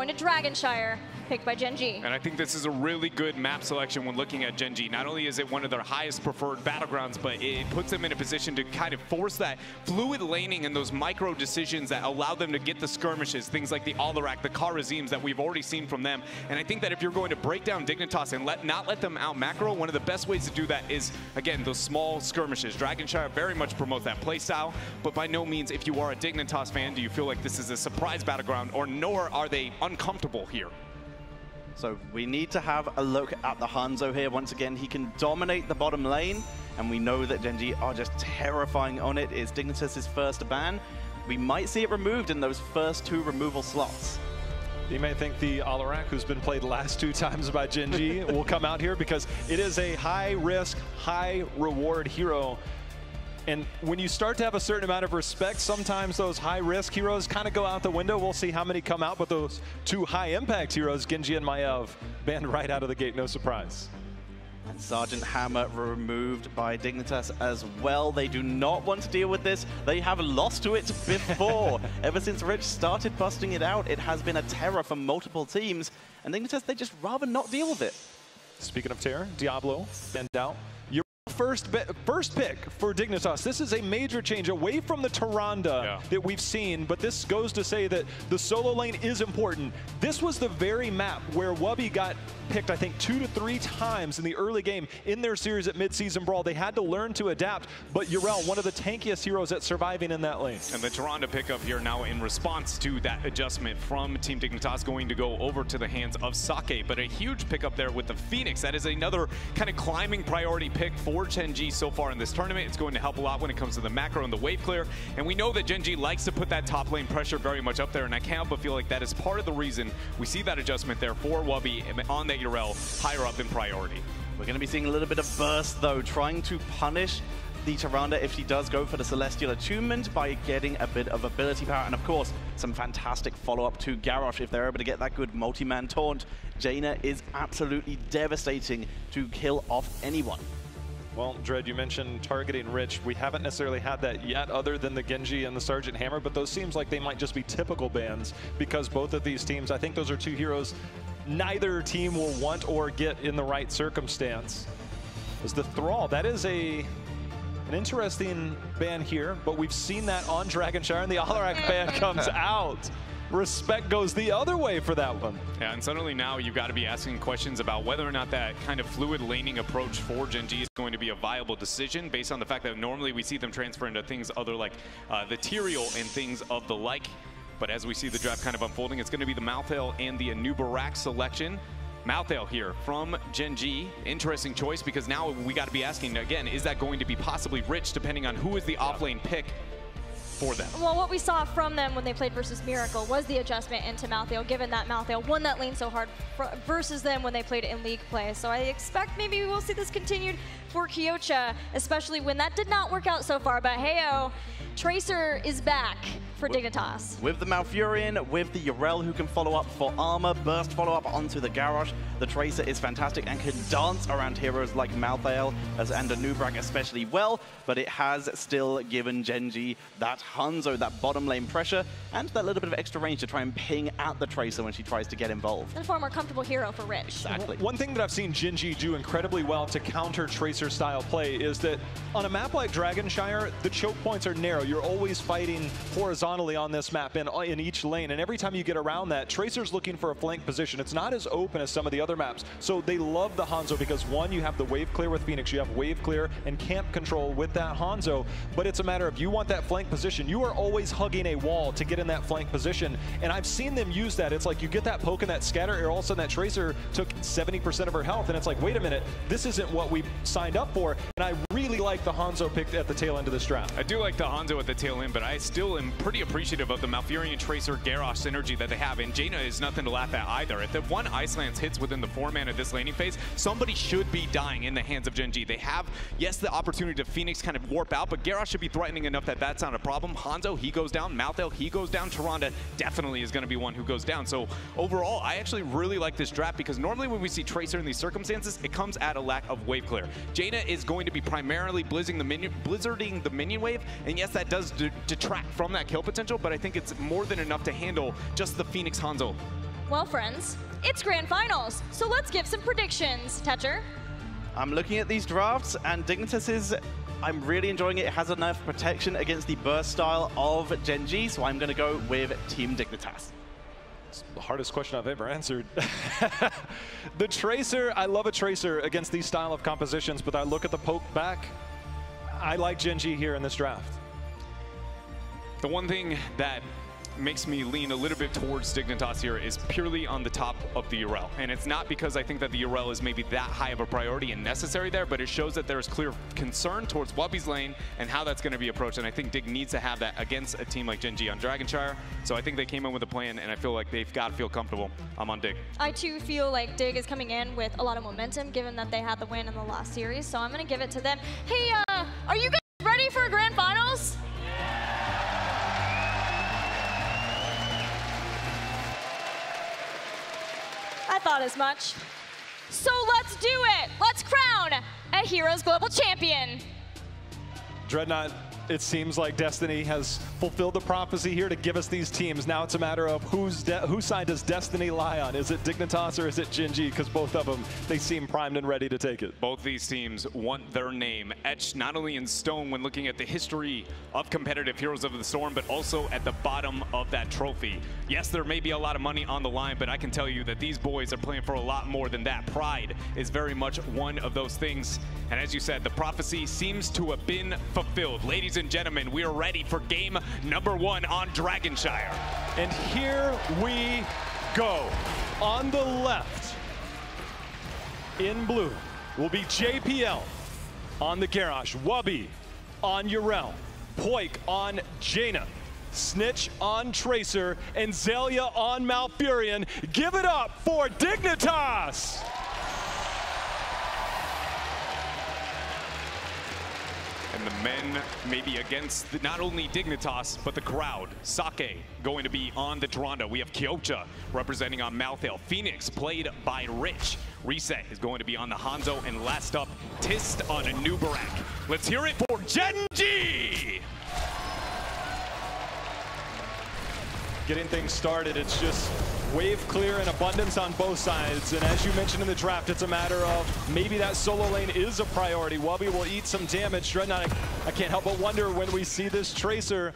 going to Dragonshire, picked by GenG. And I think this is a really good map selection when looking at GenG. Not only is it one of their highest preferred battlegrounds, but it puts them in a position to kind of force that fluid laning and those micro decisions that allow them to get the skirmishes, things like the Alarak, the Karazims that we've already seen from them. And I think that if you're going to break down Dignitas and not let them out macro, one of the best ways to do that is, again, those small skirmishes. Dragonshire very much promotes that playstyle, but by no means, if you are a Dignitas fan, do you feel like this is a surprise battleground, or nor are they uncomfortable here? So we need to have a look at the Hanzo here. Once again, he can dominate the bottom lane, and we know that GenG are just terrifying on it. It's Dignitas' first ban. We might see it removed in those first 2 removal slots. You may think the Alarak, who's been played the last 2 times by GenG, will come out here because it is a high-risk, high-reward hero. And when you start to have a certain amount of respect, sometimes those high-risk heroes kind of go out the window. We'll see how many come out, but those 2 high-impact heroes, GenG and Maiev, banned right out of the gate, no surprise. And Sergeant Hammer removed by Dignitas as well. They do not want to deal with this. They have lost to it before. Ever since Rich started busting it out, it has been a terror for multiple teams. And Dignitas, they just rather not deal with it. Speaking of terror, Diablo banned out. First pick for Dignitas. This is a major change away from the Tyrande that we've seen, but this goes to say that the solo lane is important. This was the very map where Wubby got picked, I think, 2 to 3 times in the early game in their series at Mid-Season Brawl. They had to learn to adapt, but Yrel, one of the tankiest heroes at surviving in that lane. And the Tyrande pickup here now in response to that adjustment from Team Dignitas going to go over to the hands of Sake, but a huge pickup there with the Phoenix. That is another kind of climbing priority pick for GenG so far in this tournament. It's going to help a lot when it comes to the macro and the wave clear. And we know that GenG likes to put that top lane pressure very much up there, and I can't help but feel like that is part of the reason we see that adjustment there for Wubby on that Yrel higher up in priority. We're going to be seeing a little bit of burst, though, trying to punish the Tyrande if she does go for the Celestial Attunement by getting a bit of ability power. And, of course, some fantastic follow-up to Garrosh if they're able to get that good multi-man taunt. Jaina is absolutely devastating to kill off anyone. Well, Dread, you mentioned targeting Rich. We haven't necessarily had that yet other than the GenG and the Sergeant Hammer, but those seems like they might just be typical bans because both of these teams, I think those are 2 heroes neither team will want or get in the right circumstance. As the Thrall, that is an interesting ban here, but we've seen that on Dragonshire, and the Alarak ban comes out. Respect goes the other way for that one. Yeah, and suddenly now you've got to be asking questions about whether or not that kind of fluid laning approach for GenG is going to be a viable decision based on the fact that normally we see them transfer into things other like the Tyrael and things of the like. But as we see the draft kind of unfolding, it's going to be the Malthael and the Anubarak selection. Malthael here from GenG. Interesting choice because now we got to be asking again, is that going to be possibly Rich depending on who is the offlane pick for them? Well, what we saw from them when they played versus Miracle was the adjustment into Malthael, given that Malthael won that lane so hard versus them when they played it in league play. So I expect maybe we will see this continued for Kyocha, especially when that did not work out so far. But hey-oh, Tracer is back for Dignitas. With the Malfurion, with the Yrel who can follow up for armor, burst follow up onto the Garrosh. The Tracer is fantastic and can dance around heroes like Malthael and Anubarak especially well, but it has still given GenG that Hanzo, that bottom lane pressure, and that little bit of extra range to try and ping at the Tracer when she tries to get involved. And a far more comfortable hero for Rich. Exactly. One thing that I've seen GenG do incredibly well to counter Tracer style play is that on a map like Dragonshire, the choke points are narrow. You're always fighting horizontally on this map in each lane, and every time you get around that, Tracer's looking for a flank position. It's not as open as some of the other maps, so they love the Hanzo because one, you have the wave clear with Phoenix, you have wave clear and camp control with that Hanzo, but it's a matter of you want that flank position. You are always hugging a wall to get in that flank position, and I've seen them use that. It's like you get that poke and that scatter, or all of a sudden that Tracer took 70% of her health, and it's like, wait a minute, this isn't what we signed up for, and I really like the Hanzo picked at the tail end of this draft. I do like the Hanzo at the tail end, but I still am pretty appreciative of the Malfurion Tracer Garrosh synergy that they have, and Jaina is nothing to laugh at either. If the one Ice Lance hits within the 4-man of this laning phase, somebody should be dying in the hands of GenG. They have, yes, the opportunity to Phoenix kind of warp out, but Garrosh should be threatening enough that that's not a problem. Hanzo, he goes down. Malthael, he goes down. Tyrande definitely is going to be one who goes down. So overall, I actually really like this draft because normally when we see Tracer in these circumstances, it comes at a lack of wave clear. Jaina is going to be primarily blizzarding the minion wave, and yes, that does detract from that kill potential, but I think it's more than enough to handle just the Phoenix Hanzo. Well, friends, it's Grand Finals, so let's give some predictions. Tetcher? I'm looking at these drafts, and Dignitas I'm really enjoying it. It has enough protection against the burst style of GenG, so I'm going to go with Team Dignitas. It's the hardest question I've ever answered. The Tracer, I love a Tracer against these style of compositions, but I look at the poke back. I like GenG here in this draft. The one thing that makes me lean a little bit towards Dignitas here is purely on the top of the URL. And it's not because I think that the URL is maybe that high of a priority and necessary there, but it shows that there's clear concern towards Wubby's lane and how that's going to be approached. And I think Dig needs to have that against a team like GenG on DragonShire. So I think they came in with a plan, and I feel like they've got to feel comfortable. I'm on Dig. I too feel like Dig is coming in with a lot of momentum, given that they had the win in the last series. So I'm going to give it to them. Hey, are you guys ready for Grand Finals? I thought as much. So let's do it. Let's crown a Heroes Global Champion. Dreadnought, it seems like Destiny has fulfilled the prophecy here to give us these teams. Now it's a matter of whose side does Destiny lie on? Is it Dignitas or is it GenG? Because both of them, they seem primed and ready to take it. Both these teams want their name etched not only in stone when looking at the history of competitive Heroes of the Storm, but also at the bottom of that trophy. Yes, there may be a lot of money on the line, but I can tell you that these boys are playing for a lot more than that. Pride is very much one of those things. And as you said, the prophecy seems to have been fulfilled. Ladies and gentlemen, we are ready for game number 1 on DragonShire. And here we go. On the left, in blue, will be JPL on the Garrosh, Wubby on Yrel, Poik on Jaina, Snitch on Tracer, and Zelia on Malfurion. Give it up for Dignitas! And the men maybe against not only Dignitas, but the crowd. Sake going to be on the Duranda. We have Kyocha representing on Malthael. Phoenix played by Rich. Reset is going to be on the Hanzo. And last up, Tist on a Nubarak. Let's hear it for GenG! Getting things started, it's just wave clear and abundance on both sides. And as you mentioned in the draft, it's a matter of maybe that solo lane is a priority. Wubby will eat some damage. Dreadnought, I can't help but wonder when we see this Tracer,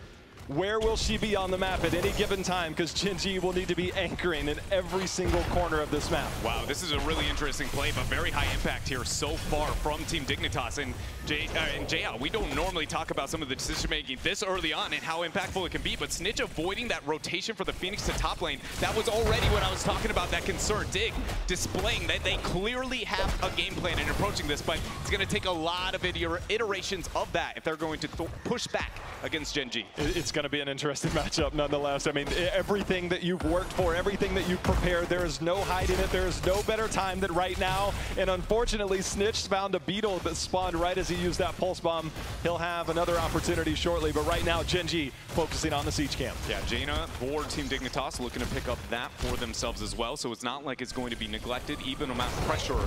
where will she be on the map at any given time? Because GenG will need to be anchoring in every single corner of this map. Wow, this is a really interesting play, but very high impact here so far from Team Dignitas. And JL, we don't normally talk about some of the decision-making this early on and how impactful it can be, but Snitch avoiding that rotation for the Phoenix to top lane, that was already what I was talking about, that concern. Dig displaying that they clearly have a game plan in approaching this, but it's going to take a lot of iterations of that if they're going to push back against GenG. It's going to be an interesting matchup nonetheless. I mean, everything that you've worked for, everything that you've prepared, there is no hiding it. There is no better time than right now. And unfortunately, Snitch found a beetle that spawned right as he used that pulse bomb. He'll have another opportunity shortly, but right now, GenG focusing on the siege camp. Yeah, Jaina for Team Dignitas looking to pick up that for themselves as well. So it's not like it's going to be neglected, even amount of pressure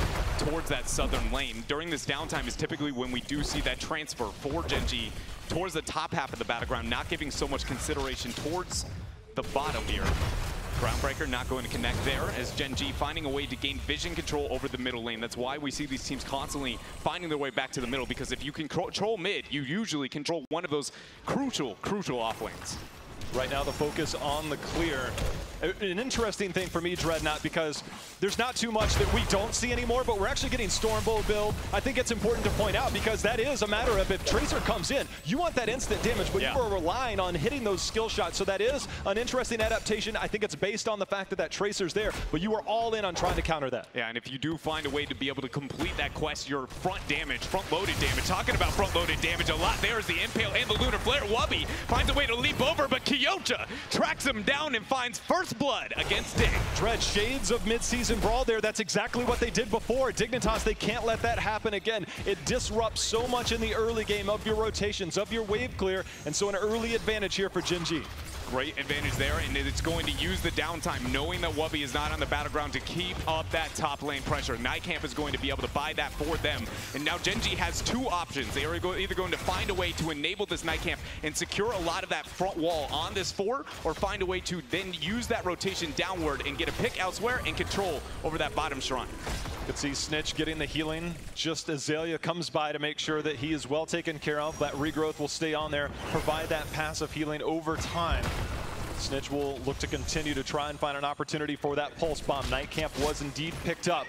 towards that southern lane. During this downtime is typically when we do see that transfer for GenG towards the top half of the battleground, not giving so much consideration towards the bottom here. Groundbreaker not going to connect there as GenG finding a way to gain vision control over the middle lane. That's why we see these teams constantly finding their way back to the middle, because if you can control mid, you usually control one of those crucial off lanes. Right now, the focus on the clear. An interesting thing for me, Dreadnought, because there's not too much that we don't see anymore, but we're actually getting Stormbolt build. I think it's important to point out, because that is a matter of if Tracer comes in, you want that instant damage, but you are relying on hitting those skill shots. So that is an interesting adaptation. I think it's based on the fact that that Tracer's there, but you are all in on trying to counter that. Yeah, and if you do find a way to be able to complete that quest, your front-loaded damage. Talking about front-loaded damage, a lot there is the Impale and the Lunar Flare. Wubby finds a way to leap over, but Kyocha tracks him down and finds first blood against Dig. Dread, shades of mid-season brawl there. That's exactly what they did before. Dignitas, they can't let that happen again. It disrupts so much in the early game of your rotations, of your wave clear, and so an early advantage here for GenG. Great advantage there, and it's going to use the downtime, knowing that Wubby is not on the battleground to keep up that top lane pressure. Nightcamp is going to be able to buy that for them. And now GenG has two options. They are either going to find a way to enable this Nightcamp and secure a lot of that front wall on this fort, or find a way to then use that rotation downward and get a pick elsewhere and control over that bottom shrine. Could see Snitch getting the healing just as Azalea comes by to make sure that he is well taken care of. That regrowth will stay on there, provide that passive healing over time. Snitch will look to continue to try and find an opportunity for that pulse bomb. Nightcamp was indeed picked up,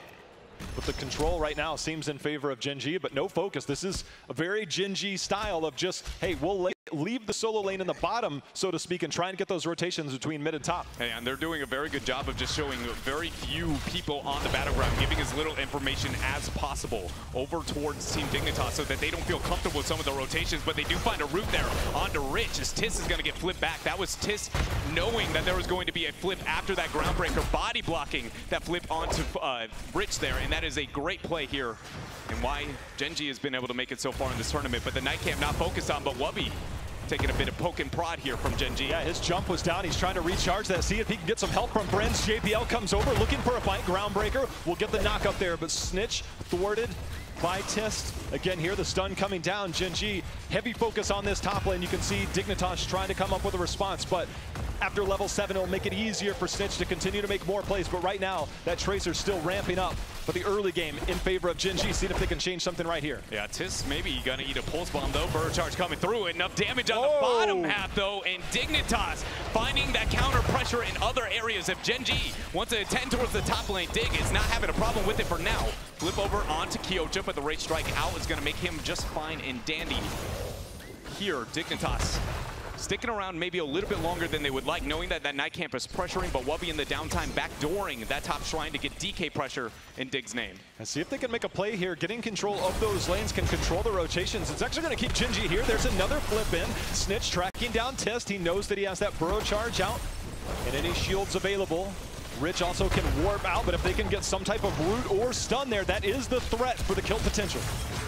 but the control right now seems in favor of GenG, but no focus. This is a very GenG style of just, hey, we'll leave the solo lane in the bottom, so to speak, and try and get those rotations between mid and top. And they're doing a very good job of just showing very few people on the battleground, giving as little information as possible over towards Team Dignitas so that they don't feel comfortable with some of the rotations, but they do find a route there onto Rich as Tiss is going to get flipped back. That was Tiss knowing that there was going to be a flip after that groundbreaker, body blocking that flip onto Rich there, and that is a great play here and why GenG has been able to make it so far in this tournament. But the Nightcamp not focused on, but Wubby taking a bit of poke and prod here from GenG. Yeah, his jump was down. He's trying to recharge that. See if he can get some help from Brenz. JPL comes over looking for a fight. Groundbreaker will get the knock up there, but Snitch thwarted by Tist. Again here, the stun coming down. GenG, heavy focus on this top lane. You can see Dignitas trying to come up with a response, but after level 7, it'll make it easier for Snitch to continue to make more plays. But right now, that Tracer's still ramping up for the early game in favor of GenG. See if they can change something right here. Yeah, Tiss maybe gonna eat a pulse bomb though. Burrow charge coming through. Enough damage on the bottom half though, and Dignitas finding that counter pressure in other areas. If GenG wants to attend towards the top lane, Dig is not having a problem with it for now. Flip over onto Kyocha, but the Rage Strike out is gonna make him just fine and dandy. Here, Dignitas sticking around maybe a little bit longer than they would like, knowing that that Nightcamp is pressuring, but Wubby in the downtime backdooring that top shrine to get DK pressure in Dig's name. And see if they can make a play here. Getting control of those lanes can control the rotations. It's actually going to keep GenG here. There's another flip in. Snitch tracking down Test. He knows that he has that Burrow charge out and any shields available. Rich also can warp out, but if they can get some type of root or stun there, that is the threat for the kill potential.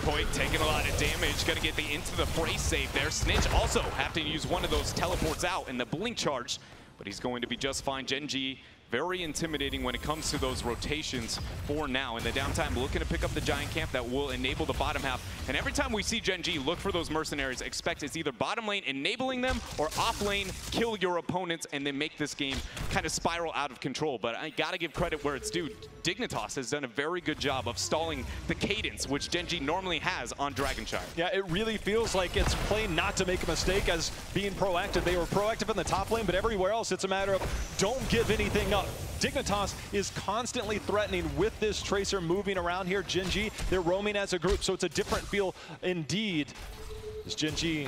Poik taking a lot of damage, gonna get the into the fray save there. Snitch also having to use one of those teleports out in the blink charge, but he's going to be just fine. GenG very intimidating when it comes to those rotations for now. In the downtime, looking to pick up the giant camp that will enable the bottom half. And every time we see GenG look for those mercenaries, expect it's either bottom lane enabling them or off lane kill your opponents and then make this game kind of spiral out of control. But I gotta give credit where it's due. Dignitas has done a very good job of stalling the cadence, which GenG normally has on Dragonshire. Yeah, it really feels like it's playing not to make a mistake as being proactive. They were proactive in the top lane, but everywhere else it's a matter of don't give anything up. Dignitas is constantly threatening with this Tracer moving around here. GenG, they're roaming as a group, so it's a different feel indeed. As GenG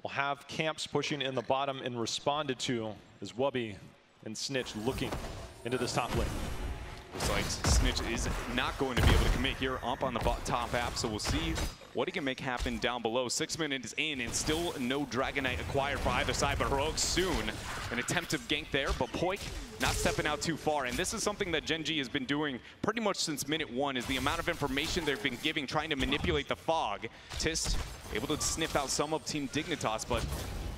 will have camps pushing in the bottom and responded to as Wubby and Snitch looking into this top lane. Looks like Snitch is not going to be able to commit here up on the top app, so we'll see what he can make happen down below. 6 minutes in and still no Dragonite acquired for either side, but Heroic soon. An attempt to gank there, but Poik not stepping out too far. And this is something that GenG has been doing pretty much since minute 1, is the amount of information they've been giving, trying to manipulate the fog. Tist able to sniff out some of Team Dignitas, but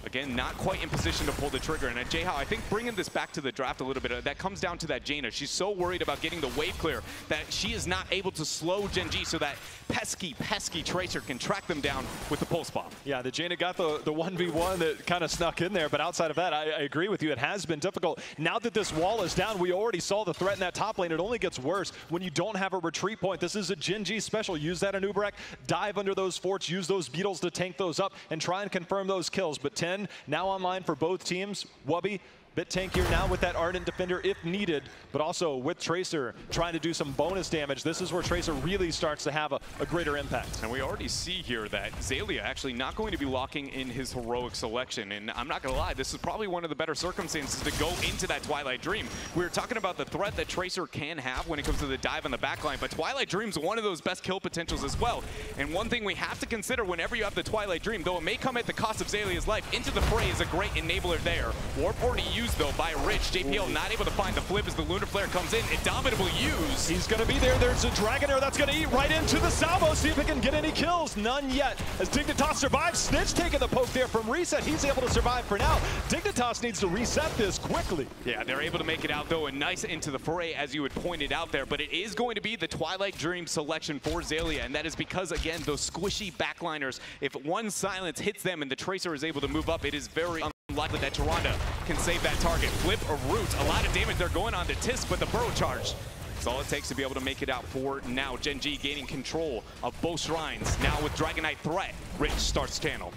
again, not quite in position to pull the trigger. And at J-How, I think bringing this back to the draft a little bit, that comes down to that Jaina. She's so worried about getting the wave clear that she is not able to slow GenG so that pesky Tracer can track them down with the pulse bomb. Yeah, the Jaina got the 1v1 that kind of snuck in there, but outside of that, I agree with you. It has been difficult. Now that this wall is down, we already saw the threat in that top lane. It only gets worse when you don't have a retreat point. This is a GenG special. Use that Anub'arak, dive under those forts, use those beetles to tank those up, and try and confirm those kills. But 10 now online for both teams. Wubby, bit tankier now with that Ardent Defender if needed, but also with Tracer trying to do some bonus damage. This is where Tracer really starts to have a greater impact. And we already see here that Azalea actually not going to be locking in his heroic selection. And I'm not going to lie, this is probably one of the better circumstances to go into that Twilight Dream. We were talking about the threat that Tracer can have when it comes to the dive on the backline, but Twilight Dream's one of those best kill potentials as well. And one thing we have to consider whenever you have the Twilight Dream, though it may come at the cost of Azalea's life, Into the Fray is a great enabler there. Warp 40 used, though, by Rich. JPL not able to find the flip as the Lunar Flare comes in. Indomitable use. He's going to be there. There's a Dragonair that's going to eat right into the salvo. See if he can get any kills. None yet. As Dignitas survives, Snitch taking the poke there from Reset. He's able to survive for now. Dignitas needs to reset this quickly. Yeah, they're able to make it out, though, and nice into the fray, as you had pointed out there. But it is going to be the Twilight Dream selection for Xaylia, and that is because, again, those squishy backliners, if one silence hits them and the Tracer is able to move up, it is very unlikely that Tyrande can save that target. Flip or root, a lot of damage they're going on to Tisk, but the burrow charge, it's all it takes to be able to make it out for now. GenG gaining control of both shrines. Now with Dragonite threat, Rich starts channel.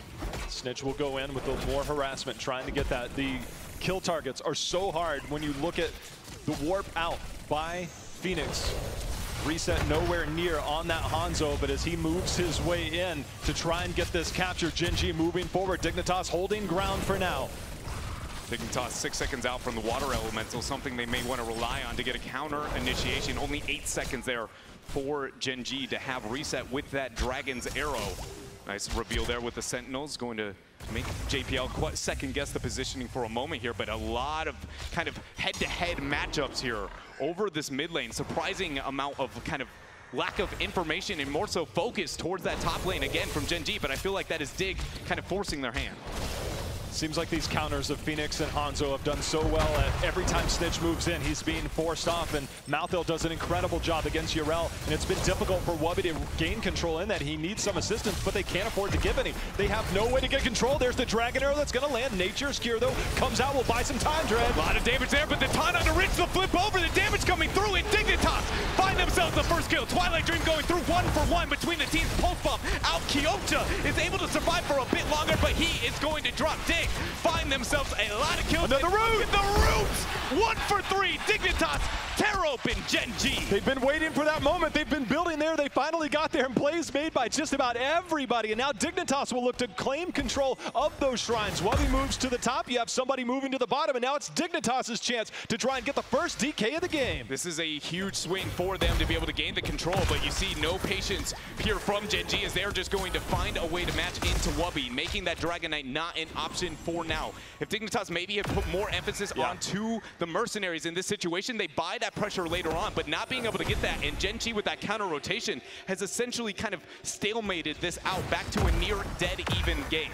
Snitch will go in with the more harassment, trying to get that. The kill targets are so hard when you look at the warp out by Phoenix. Reset nowhere near on that Hanzo, but as he moves his way in to try and get this capture, GenG moving forward. Dignitas holding ground for now. Dignitas 6 seconds out from the water elemental, something they may want to rely on to get a counter initiation. Only 8 seconds there for GenG to have Reset with that Dragon's Arrow. Nice reveal there with the Sentinels, going to make JPL second guess the positioning for a moment here, but a lot of kind of head-to-head matchups here over this mid lane. Surprising amount of kind of lack of information and more so focus towards that top lane again from GenG, but I feel like that is Dig kind of forcing their hand. Seems like these counters of Phoenix and Hanzo have done so well at every time Snitch moves in, he's being forced off, and Malthael does an incredible job against Yrel, and it's been difficult for Wubby to gain control in that. He needs some assistance, but they can't afford to give any. They have no way to get control. There's the Dragon Arrow that's going to land. Nature's Cure, though, comes out, will buy some time, Dread. A lot of damage there, but the taunt on the Rich will flip over. The damage coming through, and Dignitas find themselves the first kill. Twilight Dream going through 1-for-1 between the teams. Pulse bump out. Kyocha is able to survive for a bit longer, but he is going to drop. Dig find themselves a lot of kills. Another root! The root! 1 for 3. Dignitas tear open GenG. They've been waiting for that moment. They've been building there. They finally got there, and plays made by just about everybody. And now Dignitas will look to claim control of those shrines. Wubby moves to the top. You have somebody moving to the bottom, and now it's Dignitas' chance to try and get the first DK of the game. This is a huge swing for them to be able to gain the control, but you see no patience here from GenG as they're just going to find a way to match into Wubby, making that Dragonite not an option for now. If Dignitas maybe have put more emphasis onto the mercenaries in this situation, they buy that pressure later on, but not being able to get that, and GenG with that counter rotation has essentially kind of stalemated this out back to a near dead even game.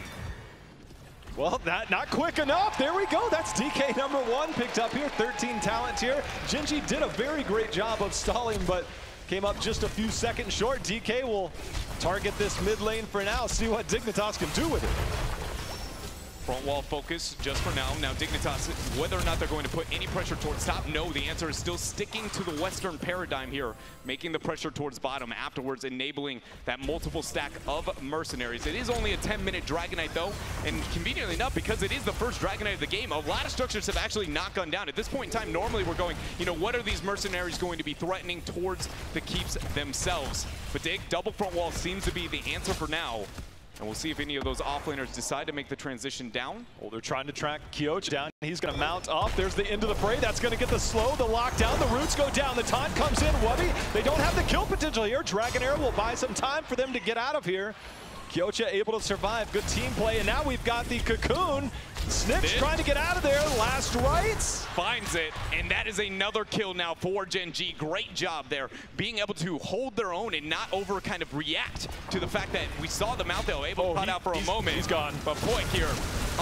Well, that not quick enough. There we go. That's DK number 1 picked up here. 13 talent here. GenG did a very great job of stalling, but came up just a few seconds short. DK will target this mid lane for now, see what Dignitas can do with it. Front wall focus just for now. Now Dignitas, whether or not they're going to put any pressure towards top, no, the answer is still sticking to the Western paradigm here, making the pressure towards bottom, afterwards enabling that multiple stack of mercenaries. It is only a 10-minute Dragonite though, and conveniently enough, because it is the first Dragonite of the game, a lot of structures have actually not gone down. At this point in time, normally we're going, you know, what are these mercenaries going to be threatening towards the keeps themselves? But Dig, double front wall seems to be the answer for now. And we'll see if any of those offlaners decide to make the transition down. Well, they're trying to track Kyocha down. He's going to mount up. There's the end of the fray. That's going to get the slow, the lockdown. The roots go down. The taunt comes in. Wubby, they don't have the kill potential here. Dragonair will buy some time for them to get out of here. Kyocha able to survive. Good team play. And now we've got the cocoon. Snitch trying to get out of there. Last rites. Finds it, and that is another kill now for GenG. Great job there, being able to hold their own and not over kind of react to the fact that we saw the Malthael able to cut out for a moment. He's gone. But Poik here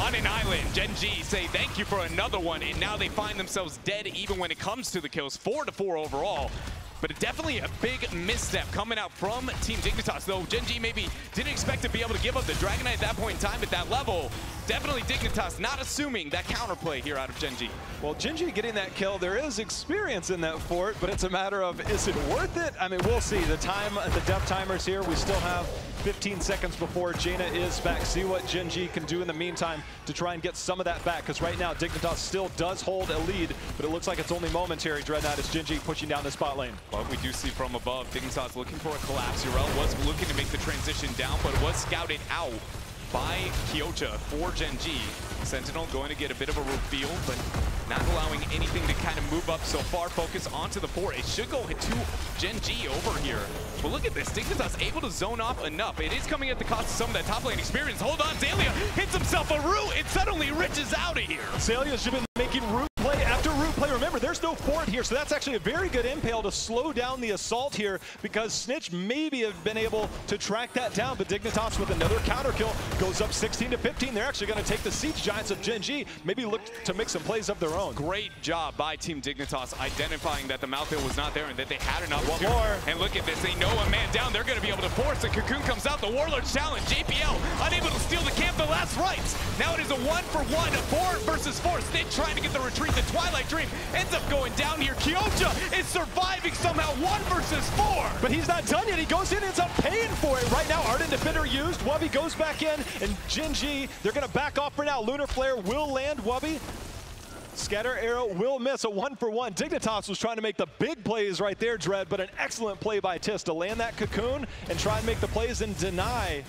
on an island. GenG say thank you for another one, and now they find themselves dead even when it comes to the kills. 4-4 overall. But definitely a big misstep coming out from Team Dignitas, though GenG maybe didn't expect to be able to give up the Dragonite at that point in time at that level. Definitely Dignitas not assuming that counterplay here out of GenG. Well, GenG getting that kill, there is experience in that fort, but it's a matter of, is it worth it? I mean, we'll see. The death timers here, we still have 15 seconds before Jaina is back. See what GenG can do in the meantime to try and get some of that back, because right now Dignitas still does hold a lead, but it looks like it's only momentary. Dreadnought is GenG pushing down the spot lane. But we do see from above, Dignitas looking for a collapse. Yrel was looking to make the transition down, but it was scouted out by Kyocha for GenG. Sentinel going to get a bit of a reveal, but not allowing anything to kind of move up so far. Focus onto the fort. It should go to GenG over here. But look at this. Dignitas able to zone off enough. It is coming at the cost of some of that top lane experience. Hold on, Xaylia hits himself a root and suddenly Rich is out of here. Xaylia's been making root play after root play. Remember, there's no fort here, so that's actually a very good impale to slow down the assault here, because Snitch maybe have been able to track that down, but Dignitas with another counter kill goes up 16-15. They're actually going to take the Siege Giants of GenG, maybe look to make some plays of their own. Great job by Team Dignitas identifying that the Malthael was not there and that they had enough. One more. And look at this, they know a man down. They're going to be able to force. The Cocoon comes out, the Warlord's challenge. JPL unable to steal the camp, the last rights. Now it is a 1-for-1, 4 versus 4. Snitch trying to get the retreat. The Twilight Dream ends up going down here. Kyocha is surviving somehow, 1 versus 4. But he's not done yet. He goes in, ends up paying for it. Right now, Ardent Defender used. Wubby goes back in, and GenG, they're going to back off for now. Lunar Flare will land Wubby. Scatter Arrow will miss a 1-for-1. Dignitas was trying to make the big plays right there, Dread, but an excellent play by Tis to land that Cocoon and try and make the plays and deny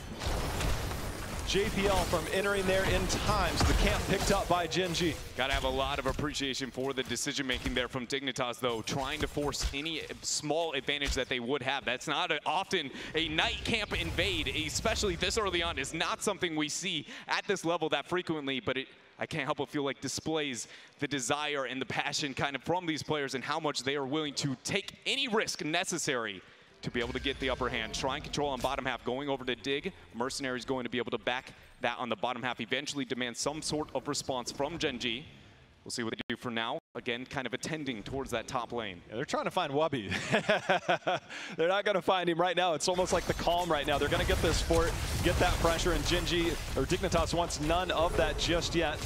JPL from entering there in time. So the camp picked up by GenG. Gotta have a lot of appreciation for the decision making there from Dignitas, though, trying to force any small advantage that they would have. That's not often a night camp invade, especially this early on, is not something we see at this level that frequently, but I can't help but feel like displays the desire and the passion kind of from these players and how much they are willing to take any risk necessary to be able to get the upper hand. Try and control on bottom half, going over to Dig. Mercenary's going to be able to back that on the bottom half, eventually demand some sort of response from GenG. We'll see what they do for now. Again, kind of attending towards that top lane. Yeah, they're trying to find Wubby. They're not going to find him right now. It's almost like the calm right now. They're going to get this fort, get that pressure, and GenG, or Dignitas wants none of that just yet.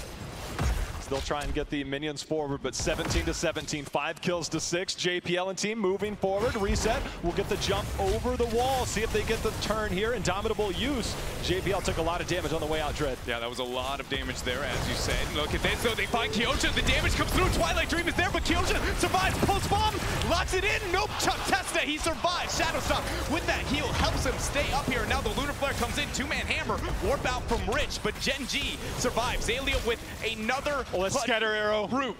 They'll try and get the minions forward, but 17-17, 5 kills to 6. JPL and team moving forward. Reset will get the jump over the wall. See if they get the turn here. Indomitable use. JPL took a lot of damage on the way out, Dread. Yeah, that was a lot of damage there, as you said. Look at this, though. They find Kyocha. The damage comes through. Twilight Dream is there, but Kyocha survives. Pulse bomb, locks it in. Nope, Chuck Testa, he survives. Shadow Stomp with that heal helps him stay up here. Now the Lunar Flare comes in. 2-man hammer. Warp out from Rich, but GenG survives. Zalia with another Scatter Arrow. Root.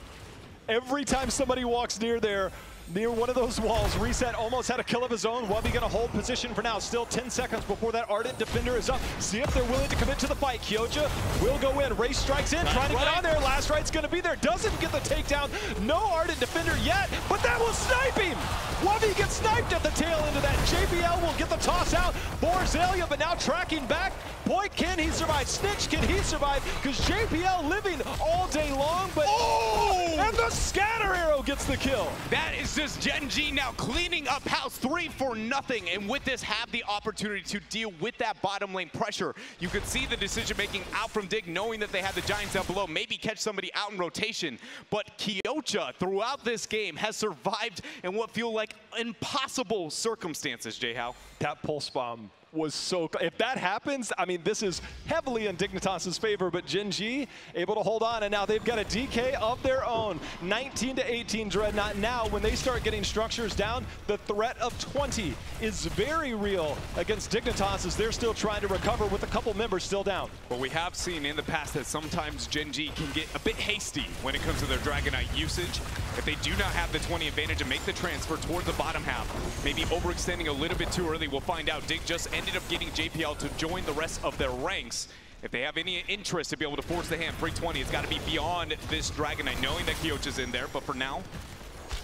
Every time somebody walks near there, near one of those walls, Reset almost had a kill of his own. Wubby gonna hold position for now. Still 10 seconds before that Ardent Defender is up. See if they're willing to commit to the fight. Kyocha will go in. Race strikes in, trying to get on there. Last right's gonna be there. Doesn't get the takedown. No Ardent Defender yet, but that will snipe him. Wubby gets sniped at the tail end of that. JPL will get the toss out for Zalia, but now tracking back. Point, can he survive? Snitch, can he survive? Because JPL living all day long, but and the Scatter Arrow gets the kill. That is just GenG now cleaning up house 3-0, and with this have the opportunity to deal with that bottom lane pressure. You could see the decision making out from Dig, knowing that they had the Giants down below, maybe catch somebody out in rotation. But Kyocha throughout this game has survived in what feel like impossible circumstances, J-How. That pulse bomb was so, if that happens, I mean, this is heavily in Dignitas' favor, but GenG able to hold on, and now they've got a DK of their own. 19-18 Dreadnought. Now, when they start getting structures down, the threat of 20 is very real against Dignitas as they're still trying to recover with a couple members still down. But we have seen in the past that sometimes GenG can get a bit hasty when it comes to their Dragonite usage. If they do not have the 20 advantage and make the transfer towards the bottom half, maybe overextending a little bit too early, we'll find out. Dig just ended up getting JPL to join the rest of their ranks. If they have any interest to be able to force the hand, 320, it's got to be beyond this Dragonite, knowing that Kyocha's in there. But for now,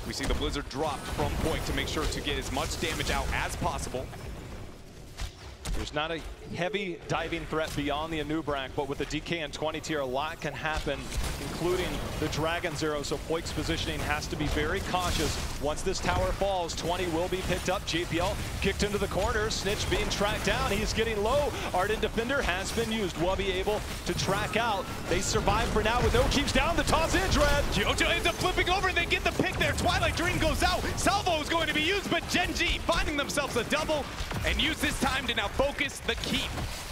we see the Blizzard dropped from point to make sure to get as much damage out as possible. There's not a heavy diving threat beyond the Anubrak, but with the DK and 20 tier, a lot can happen, including the Dragon Zero, so Poik's positioning has to be very cautious. Once this tower falls, 20 will be picked up. JPL kicked into the corner, Snitch being tracked down, he's getting low. Ardent Defender has been used. Wubby able to track out. They survive for now with no keeps down, the toss in, Dread. Kyocha ends up flipping over and they get the pick there. Twilight Dream goes out, Salvo is going to be used, but GenG finding themselves a double and use this time to now focus the keep.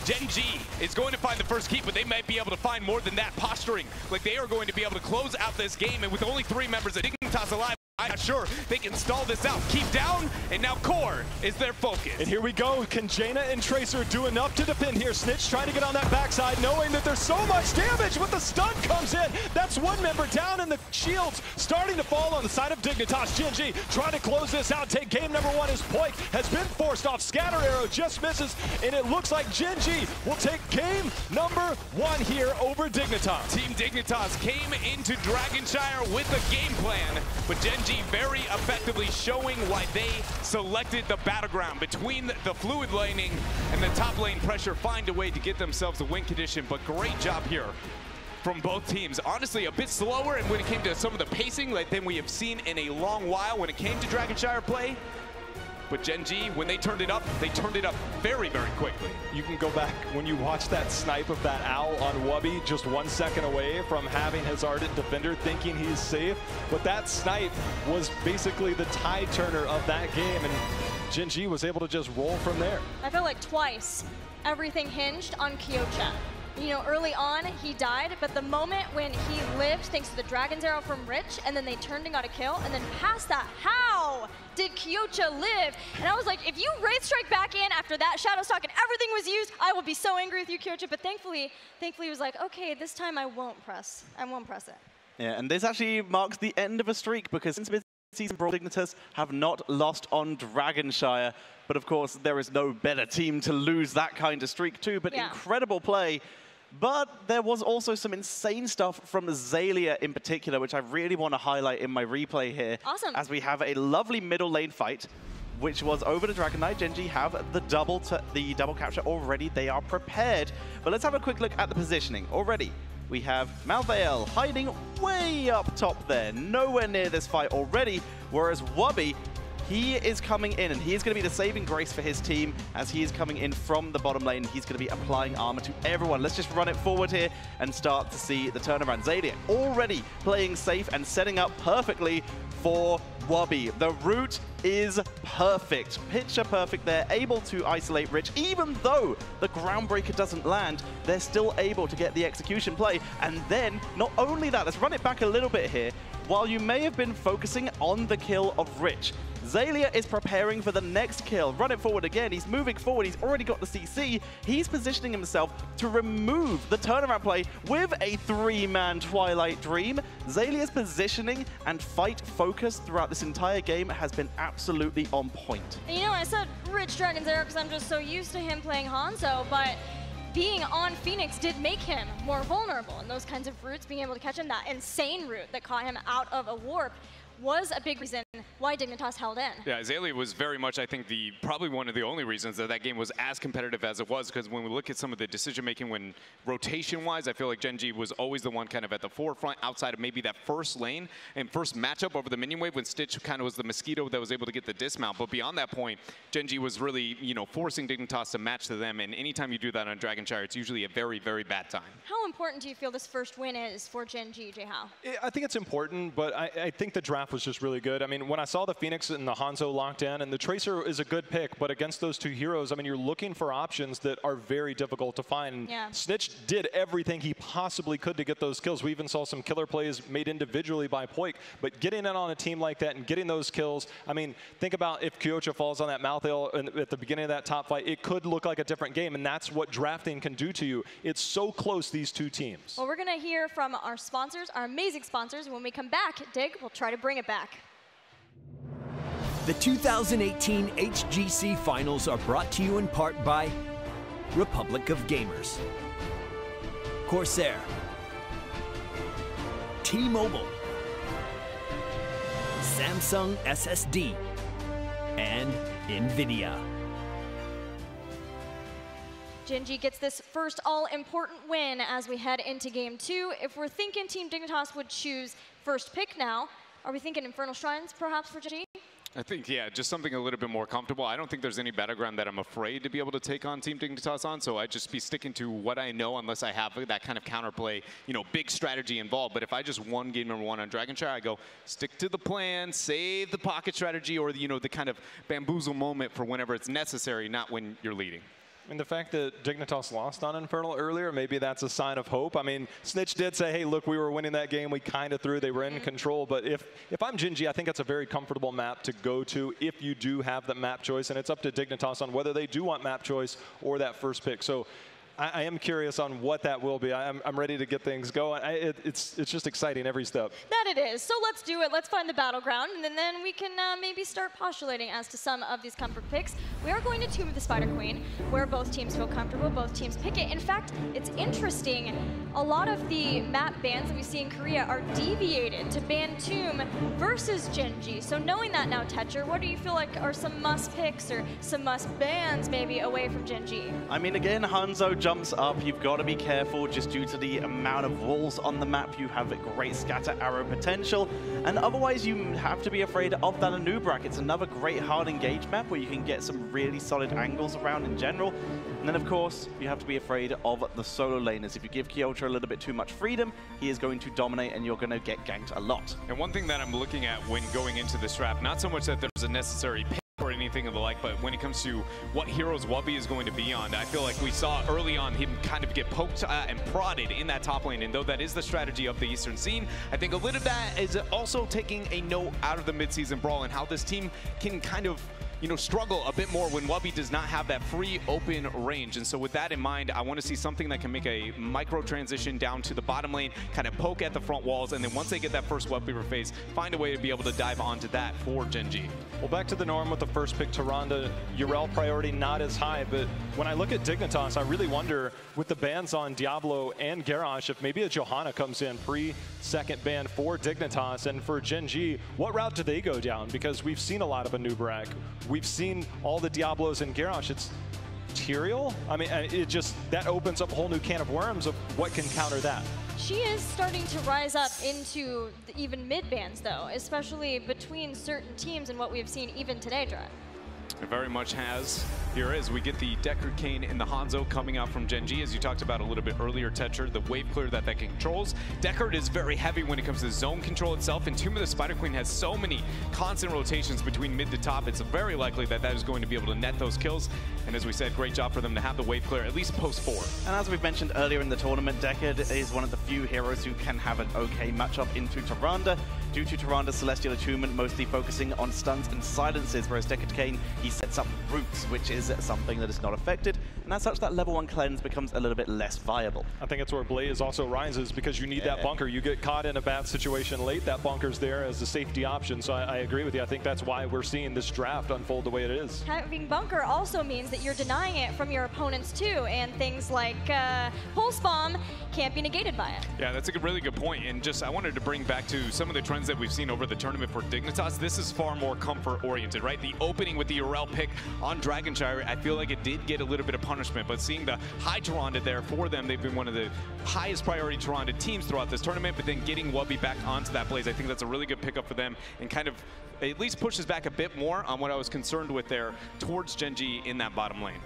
GenG is going to find the first keep, but they might be able to find more than that, posturing like they are going to be able to close out this game, and with only 3 members of Dignitas alive, I'm not sure they can stall this out. Keep down, and now Core is their focus. And here we go. Can Jaina and Tracer do enough to defend here? Snitch trying to get on that backside, knowing that there's so much damage, but the stun comes in. That's one member down, and the shields starting to fall on the side of Dignitas. GenG trying to close this out, take game number one as Poik has been forced off. Scatter arrow just misses, and it looks like GenG will take game number one here over Dignitas. Team Dignitas came into Dragonshire with a game plan, but GenG very effectively showing why they selected the battleground. Between the fluid laning and the top lane pressure, find a way to get themselves a win condition, but great job here from both teams. Honestly, a bit slower, and when it came to some of the pacing than we have seen in a long while when it came to Dragonshire play. But GenG, when they turned it up very, very quickly. You can go back when you watch that snipe of that owl on Wubby, just 1 second away from having his ardent defender thinking he's safe. But that snipe was basically the tide turner of that game, and GenG was able to just roll from there. I felt like twice everything hinged on Kyocha. You know, early on, he died, but the moment when he lived, thanks to the Dragon's Arrow from Rich, and then they turned and got a kill, and then past that, how did Kyocha live? And I was like, if you Wraith Strike back in after that Shadow Stalk and everything was used, I will be so angry with you, Kyocha. But thankfully he was like, okay, this time I won't press it. Yeah, and this actually marks the end of a streak, because since mid-season Brawl, Dignitas have not lost on Dragonshire. But of course, there is no better team to lose that kind of streak to. But yeah, incredible play. But there was also some insane stuff from Xaylia in particular, which I really want to highlight in my replay here. Awesome. As we have a lovely middle lane fight, which was over to Dragon Knight. GenG have the double capture already. They are prepared. But let's have a quick look at the positioning. Already, we have Malthael hiding way up top there, nowhere near this fight already, whereas Wubby, he is coming in, and he is going to be the saving grace for his team as he is coming in from the bottom lane. He's going to be applying armor to everyone. Let's just run it forward here and start to see the turnaround. Xaylia already playing safe and setting up perfectly for Wubby. The route is perfect, picture perfect. They're able to isolate Rich. Even though the Groundbreaker doesn't land, they're still able to get the execution play. And then, not only that, let's run it back a little bit here. While you may have been focusing on the kill of Rich, Xaylia is preparing for the next kill. Run it forward again. He's moving forward. He's already got the CC. He's positioning himself to remove the turnaround play with a 3-man Twilight Dream. Xaylia's positioning and fight focus throughout this entire game has been absolutely on point. You know, I said Rich Dragon's Arrow because I'm just so used to him playing Hanzo, but being on Phoenix did make him more vulnerable, and those kinds of routes, being able to catch him, that insane route that caught him out of a warp, was a big reason why Dignitas held in. Yeah, Xaylia was very much, I think, probably one of the only reasons that game was as competitive as it was, because when we look at some of the decision-making when rotation-wise, I feel like GenG was always the one kind of at the forefront outside of maybe that first lane and first matchup over the minion wave when Stitch kind of was the mosquito that was able to get the dismount. But beyond that point, GenG was really, you know, forcing Dignitas to match to them, and anytime you do that on Dragonshire, it's usually a very, very bad time. How important do you feel this first win is for GenG, J-How? I think it's important, but I think the draft was just really good. I mean, when I saw the Phoenix and the Hanzo locked in, and the Tracer is a good pick, but against those two heroes, I mean, you're looking for options that are very difficult to find. Yeah. Snitch did everything he possibly could to get those kills. We even saw some killer plays made individually by Poik, but getting in on a team like that and getting those kills, I mean, think about if Kyocha falls on that Malthael at the beginning of that top fight, it could look like a different game, and that's what drafting can do to you. It's so close, these two teams. Well, we're going to hear from our sponsors, our amazing sponsors. When we come back, Dig, we'll try to bring it back. The 2018 HGC Finals are brought to you in part by Republic of Gamers, CORSAIR, T-Mobile, Samsung SSD, and NVIDIA. GenG gets this first all-important win as we head into Game 2. If we're thinking Team Dignitas would choose first pick now, are we thinking Infernal Shrines perhaps for GenG? I think, yeah, just something a little bit more comfortable. I don't think there's any battleground that I'm afraid to be able to take on Team Dignitas on, so I'd just be sticking to what I know unless I have that kind of counterplay, you know, big strategy involved. But if I just won game number one on Dragonshire, I go stick to the plan, save the pocket strategy, or, you know, the kind of bamboozle moment for whenever it's necessary, not when you're leading. I mean, the fact that Dignitas lost on Infernal earlier, maybe that's a sign of hope. I mean, Snitch did say, hey, look, we were winning that game. We kind of threw. They were in control. But if I'm GenG, I think that's a very comfortable map to go to if you do have the map choice. And it's up to Dignitas on whether they do want map choice or that first pick. So I am curious on what that will be. I'm ready to get things going. It's just exciting every step. That it is. So let's do it. Let's find the battleground, and then we can maybe start postulating as to some of these comfort picks. We are going to Tomb of the Spider Queen, where both teams feel comfortable, both teams pick it. In fact, it's interesting. A lot of the map bans that we see in Korea are deviated to ban Tomb versus GenG. So knowing that now, Tetcher, what do you feel like are some must picks or some must bans maybe away from GenG? I mean, again, Hanzo jumps up. You've got to be careful just due to the amount of walls on the map. You have a great scatter arrow potential, and otherwise you have to be afraid of that Anubrak. It's another great hard engage map where you can get some really solid angles around in general. And then, of course, you have to be afraid of the solo laners. If you give Kyocha a little bit too much freedom, he is going to dominate and you're going to get ganked a lot. And one thing that I'm looking at when going into this draft, not so much that there's a necessary pick or anything of the like, but when it comes to what heroes Wubby is going to be on, I feel like we saw early on him kind of get poked and prodded in that top lane, and though that is the strategy of the Eastern scene, I think a little of that is also taking a note out of the midseason brawl and how this team can kind of, you know, struggle a bit more when Wubby does not have that free open range. And so with that in mind, I want to see something that can make a micro transition down to the bottom lane, kind of poke at the front walls, and then once they get that first Wubby phase, find a way to be able to dive onto that for GenG. Well, back to the norm with the first pick, Tyrande, Yrel priority not as high, but when I look at Dignitas, I really wonder with the bans on Diablo and Garrosh, if maybe a Johanna comes in pre-second ban for Dignitas, and for GenG, what route do they go down? Because we've seen a lot of Anubrak. We've seen all the Diablos and Garrosh. It's Tyrael? I mean, it just, that opens up a whole new can of worms of what can counter that. She is starting to rise up into the even mid-bans, though, especially between certain teams and what we have seen even today, Dre. It very much has. Here is, we get the Deckard Cain and the Hanzo coming out from GenG, as you talked about a little bit earlier, Tetcher, the wave clear that controls. Deckard is very heavy when it comes to zone control itself, and Tomb of the Spider Queen has so many constant rotations between mid to top. It's very likely that that is going to be able to net those kills. And as we said, great job for them to have the wave clear, at least post 4. And as we've mentioned earlier in the tournament, Deckard is one of the few heroes who can have an okay matchup into Tyrande, due to Tyrande's Celestial Attunement mostly focusing on stuns and silences, whereas Deckard Cain, he sets up roots, which is something that is not affected, and as such that level 1 cleanse becomes a little bit less viable. I think it's where Blaze also rises, because you need that bunker. You get caught in a bad situation late, that bunker's there as a safety option, so I agree with you. I think that's why we're seeing this draft unfold the way it is. Having bunker also means that you're denying it from your opponents too, and things like Pulse Bomb can't be negated by it. Yeah, that's a really good point, and just I wanted to bring back to some of the trends that we've seen over the tournament for Dignitas. This is far more comfort oriented, right? The opening with the Yrel pick on Dragonshire, I feel like it did get a little bit of punishment, but seeing the high Tyrande there for them, they've been one of the highest priority Tyrande teams throughout this tournament, but then getting Wubby back onto that Blaze, I think that's a really good pickup for them, and kind of at least pushes back a bit more on what I was concerned with there towards GenG in that bottom lane.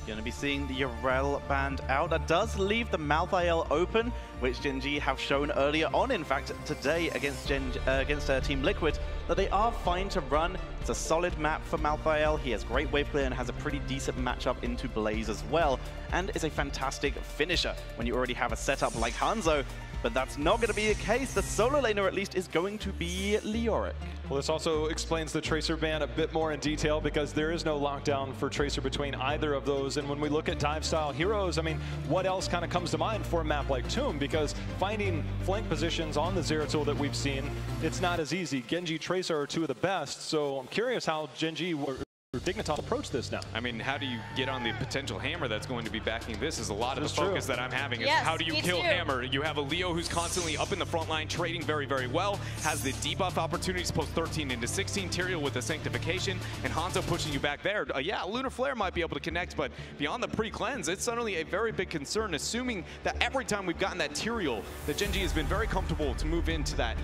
Going to be seeing the Yrel banned out. That does leave the Malthael open, which GenG have shown earlier on, in fact, today against Team Liquid, that they are fine to run. It's a solid map for Malthael. He has great wave clear and has a pretty decent matchup into Blaze as well, and is a fantastic finisher when you already have a setup like Hanzo. But that's not going to be the case. The solo laner, at least, is going to be Leoric. Well, this also explains the Tracer ban a bit more in detail, because there is no lockdown for Tracer between either of those. And when we look at dive-style heroes, I mean, what else kind of comes to mind for a map like Tomb? Because finding flank positions on the Zeratul that we've seen, it's not as easy. GenG, Tracer are two of the best, so I'm curious how GenG or Dignitas approach this now. I mean, how do you get on the potential hammer that's going to be backing this is a lot of the focus that I'm having. Is how do you kill hammer? You have a Leo who's constantly up in the front line, trading very, very well, has the debuff opportunities post 13 into 16, Tyrael with the sanctification, and Hanzo pushing you back there. Yeah, Lunar Flare might be able to connect, but beyond the pre-cleanse, it's suddenly a very big concern, assuming that every time we've gotten that Tyrael, that GenG has been very comfortable to move into that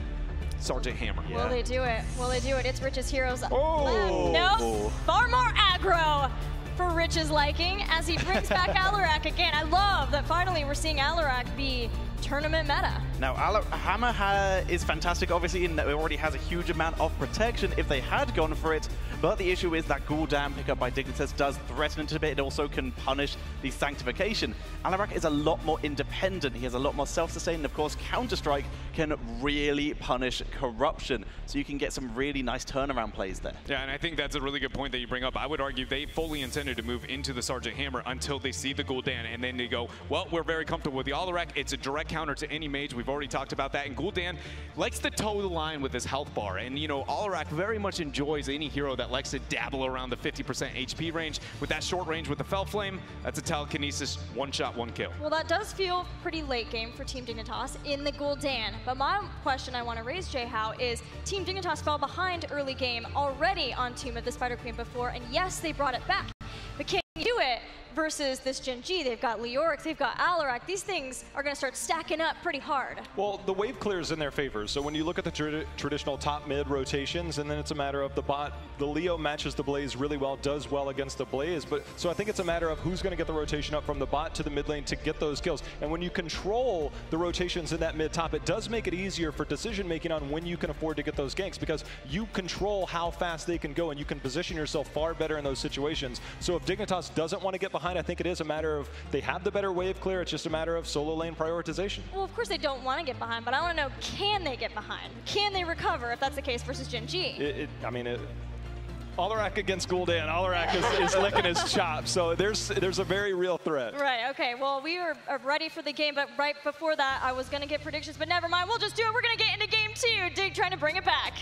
Sergeant Hammer. Will they do it? Will they do it? It's Rich's Heroes. Oh! Nope. Far more aggro for Rich's liking as he brings back Alarak again. I love that finally we're seeing Alarak be tournament meta. Now, Hammer is fantastic, obviously, in that it already has a huge amount of protection if they had gone for it. But the issue is that Gul'dan pickup by Dignitas does threaten it a bit. It also can punish the Sanctification. Alarak is a lot more independent. He has a lot more self-sustain. And of course, Counter-Strike can really punish corruption. So you can get some really nice turnaround plays there. Yeah, and I think that's a really good point that you bring up. I would argue they fully intended to move into the Sergeant Hammer until they see the Gul'dan, and then they go, well, we're very comfortable with the Alarak. It's a direct counter to any mage. We've already talked about that. And Gul'dan likes to toe the line with his health bar. And, you know, Alarak very much enjoys any hero that likes to dabble around the 50% HP range. With that short range with the Fel Flame, that's a telekinesis, one shot, one kill. Well, that does feel pretty late game for Team Dignitas in the Gul'dan. But my question I want to raise, Jay-How, is Team Dignitas fell behind early game already on Tomb of the Spider Queen before, and yes, they brought it back. But can you do it versus this GenG? They've got Leoric, they've got Alarak. These things are going to start stacking up pretty hard. Well, the wave clear is in their favor. So when you look at the traditional top-mid rotations, and then it's a matter of the bot, the Leo matches the Blaze really well, does well against the Blaze. But so I think it's a matter of who's going to get the rotation up from the bot to the mid lane to get those kills. And when you control the rotations in that mid-top, it does make it easier for decision-making on when you can afford to get those ganks, because you control how fast they can go, and you can position yourself far better in those situations. So if Dignitas doesn't want to get behind, I think it is a matter of they have the better wave clear. It's just a matter of solo lane prioritization. Well, of course they don't want to get behind, but I want to know, can they get behind? Can they recover if that's the case versus GenG? Alarak against Gul'dan. Alarak is licking his chops, so there's a very real threat. Right, okay. Well, we are ready for the game, but right before that, I was going to get predictions, but never mind. We'll just do it. We're going to get into game 2. Dig trying to bring it back.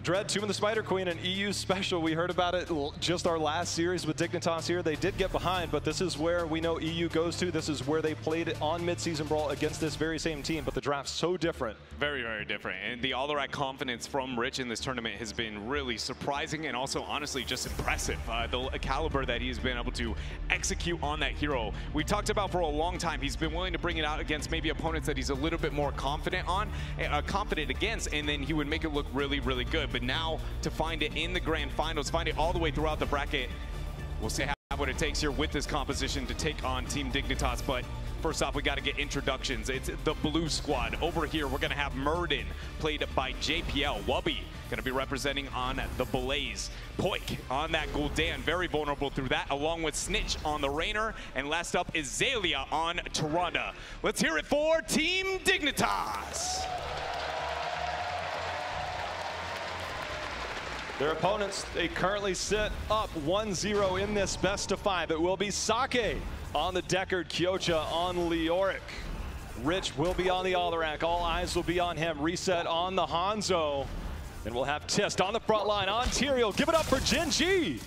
Dread, Tomb of the Spider Queen, an EU special. We heard about it just our last series with Dignitas here. They did get behind, but this is where we know EU goes to. This is where they played it on mid-season brawl against this very same team, but the draft's so different. Very, very different. And the Alarak confidence from Rich in this tournament has been really surprising and also honestly just impressive. The caliber that he's been able to execute on that hero. We talked about for a long time, he's been willing to bring it out against maybe opponents that he's a little bit more confident against, and then he would make it look really, really good. But now to find it in the grand finals, find it all the way throughout the bracket, we'll see what it takes here with this composition to take on Team Dignitas. But first off, we got to get introductions. It's the blue squad. Over here, we're going to have Murden, played by JPL. Wubby, going to be representing on the Blaze. Poik on that Gul'dan, very vulnerable through that, along with Snitch on the Rainer. And last up is Zalia on Tyrande. Let's hear it for Team Dignitas. Their opponents, they currently sit up 1-0 in this best of 5. It will be Sake on the Deckard, Kyocha on Leoric. Rich will be on the Alarak. All eyes will be on him. Reset on the Hanzo. And we'll have Tist on the front line on Tyrael. Give it up for GenG.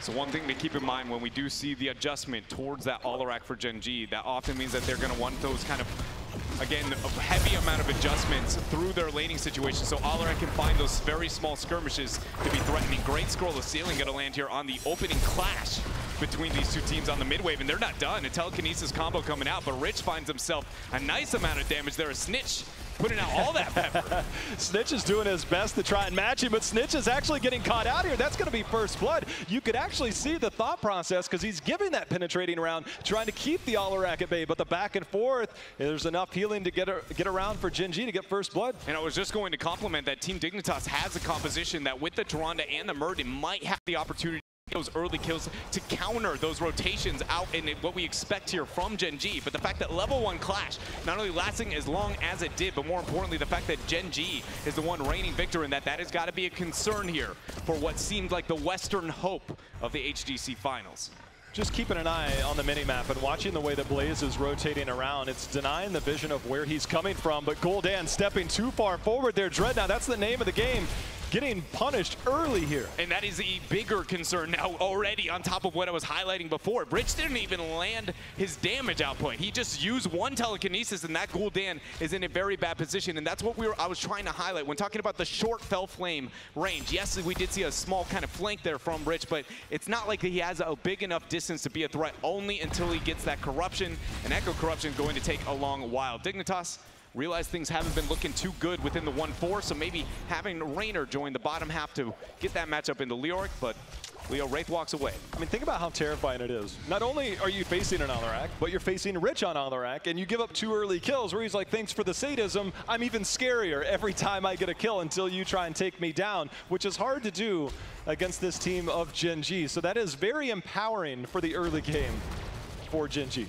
So one thing to keep in mind when we do see the adjustment towards that Alarak for GenG, that often means that they're going to want those kind of, again, a heavy amount of adjustments through their laning situation, so Alarak can find those very small skirmishes to be threatening. Great scroll of ceiling going to land here on the opening clash between these two teams on the mid wave, and they're not done. A telekinesis combo coming out, but Rich finds himself a nice amount of damage there. A Snitch putting out all that pepper. Snitch is doing his best to try and match him, but Snitch is actually getting caught out here. That's going to be first blood. You could actually see the thought process because he's giving that penetrating round, trying to keep the Alarak at bay, but the back and forth, there's enough healing to get around for GenG to get first blood. And I was just going to compliment that Team Dignitas has a composition that with the Tyrande and the Murden might have the opportunity those early kills to counter those rotations out in what we expect here from GenG. But the fact that level 1 clash not only lasting as long as it did, but more importantly the fact that GenG is the one reigning victor, and that has got to be a concern here for what seemed like the Western hope of the HGC finals. Just keeping an eye on the minimap and watching the way that Blaze is rotating around. It's denying the vision of where he's coming from, but Gul'dan stepping too far forward there. Dread, now that's the name of the game. Getting punished early here. And that is a bigger concern now already on top of what I was highlighting before. Rich didn't even land his damage output. He just used one telekinesis, and that Gul'dan is in a very bad position. And that's what I was trying to highlight when talking about the short Fel Flame range. Yes, we did see a small kind of flank there from Rich, but it's not like he has a big enough distance to be a threat only until he gets that corruption. And Echo Corruption going to take a long while. Dignitas realize things haven't been looking too good within the 1-4, so maybe having Rainer join the bottom half to get that matchup into Leoric, but Leo Wraith walks away. I mean, think about how terrifying it is. Not only are you facing an Alarak, but you're facing Rich on Alarak, and you give up 2 early kills where he's like, thanks for the sadism, I'm even scarier every time I get a kill until you try and take me down, which is hard to do against this team of GenG. So that is very empowering for the early game for GenG.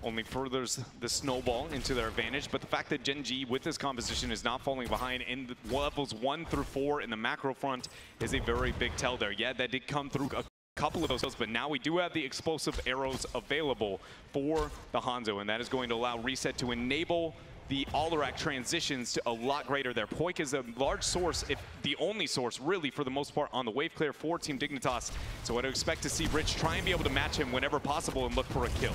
Only furthers the snowball into their advantage, but the fact that GenG with this composition is not falling behind in the levels 1 through 4 in the macro front is a very big tell there. Yeah, that did come through a couple of those, but now we do have the explosive arrows available for the Hanzo, and that is going to allow Reset to enable the Alarak transitions to a lot greater there. Poik is a large source, if the only source really for the most part on the wave clear for Team Dignitas, so I'd expect to see Rich try and be able to match him whenever possible and look for a kill.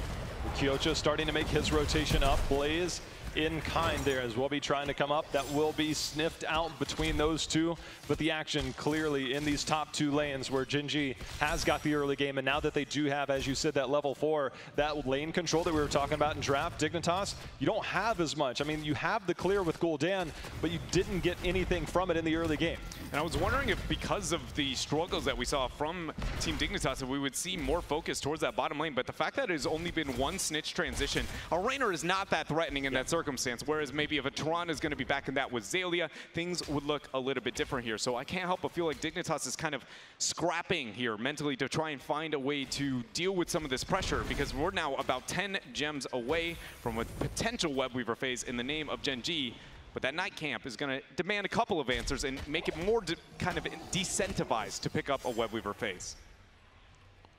Kyocha starting to make his rotation up. Blaze in kind there as well, be trying to come up. That will be sniffed out between those two, but the action clearly in these top 2 lanes where GenG has got the early game, and now that they do have, as you said, that level 4, that lane control that we were talking about in draft, Dignitas, you don't have as much. I mean, you have the clear with Gul'dan, but you didn't get anything from it in the early game. And I was wondering if because of the struggles that we saw from Team Dignitas, if we would see more focus towards that bottom lane, but the fact that it has only been 1 snitch transition, a Rainer is not that threatening in that circumstance, whereas maybe if a Tron is going to be back in that with Xaylia, things would look a little bit different here. So I can't help but feel like Dignitas is kind of scrapping here mentally to try and find a way to deal with some of this pressure, because we're now about 10 gems away from a potential Web Weaver phase in the name of GenG. But that night camp is going to demand a couple of answers and make it more kind of decentivized to pick up a Web Weaver phase.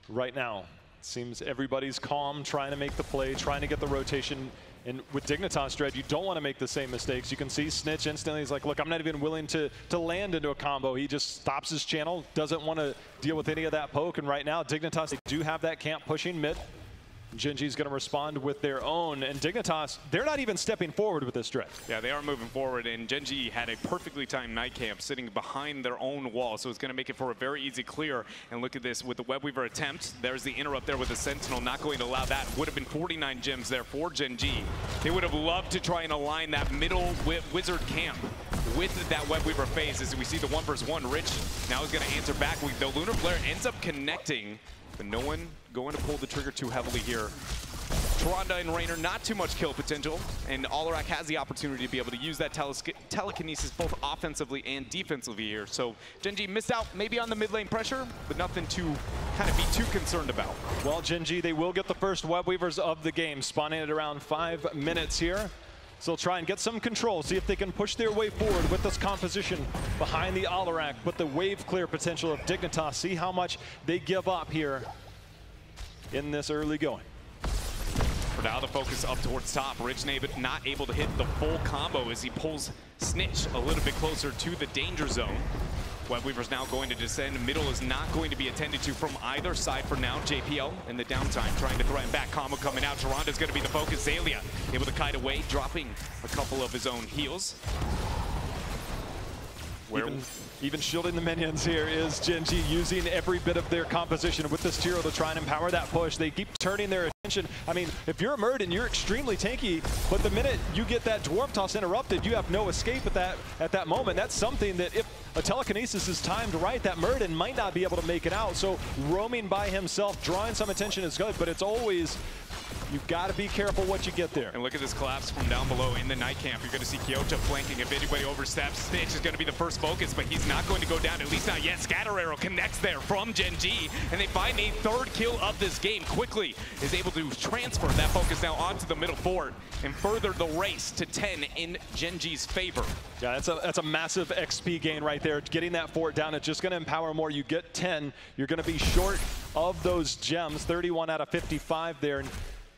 Right now, it seems everybody's calm, trying to make the play, trying to get the rotation. And with Dignitas Dread, you don't want to make the same mistakes. You can see Snitch instantly, he's like, look, I'm not even willing to land into a combo. He just stops his channel, doesn't want to deal with any of that poke. And right now, Dignitas, they do have that camp pushing mid. GenG's going to respond with their own, and Dignitas, they're not even stepping forward with this Dread. Yeah, they are moving forward, and GenG had a perfectly timed night camp sitting behind their own wall, so it's going to make it for a very easy clear. And look at this, with the Web Weaver attempt, there's the interrupt there with the Sentinel, not going to allow that. Would have been 49 gems there for GenG. They would have loved to try and align that middle Wizard camp with that Web Weaver phase, as we see the 1v1. Rich now is going to answer back. The Lunar Flare ends up connecting, but no one going to pull the trigger too heavily here. Tyrande and Rainer, not too much kill potential, and Alarak has the opportunity to be able to use that telekinesis both offensively and defensively here. So GenG missed out maybe on the mid lane pressure, but nothing to kind of be too concerned about. Well, GenG, they will get the first Web Weavers of the game, spawning at around 5 minutes here. So they'll try and get some control, see if they can push their way forward with this composition behind the Alarak, but the wave clear potential of Dignitas, see how much they give up here in this early going. For now, the focus up towards top. Rich not able to hit the full combo as he pulls Snitch a little bit closer to the danger zone. Web Weaver's now going to descend. Middle is not going to be attended to from either side for now. JPL in the downtime trying to threaten back. Combo coming out. Tyrande's going to be the focus. Xaylia able to kite away, dropping a couple of his own heals. Even shielding the minions here is GenG, using every bit of their composition with this Tyro to try and empower that push. They keep turning their attention. I mean, if you're a Murden, you're extremely tanky, but the minute you get that Dwarf Toss interrupted, you have no escape at that moment. That's something that if a telekinesis is timed right, that Murden might not be able to make it out. So roaming by himself, drawing some attention is good, but it's always, you've got to be careful what you get there. And look at this collapse from down below in the night camp. You're going to see Kyocha flanking. If anybody oversteps, Snitch is going to be the first focus, but he's not going to go down, at least not yet. Scatter Arrow connects there from GenG, and they find a 3rd kill of this game. Quickly is able to transfer that focus now onto the middle fort and further the race to 10 in GenG's favor. Yeah, that's a massive XP gain right there. Getting that fort down, it's just going to empower more. You get 10, you're going to be short of those gems, 31 out of 55 there.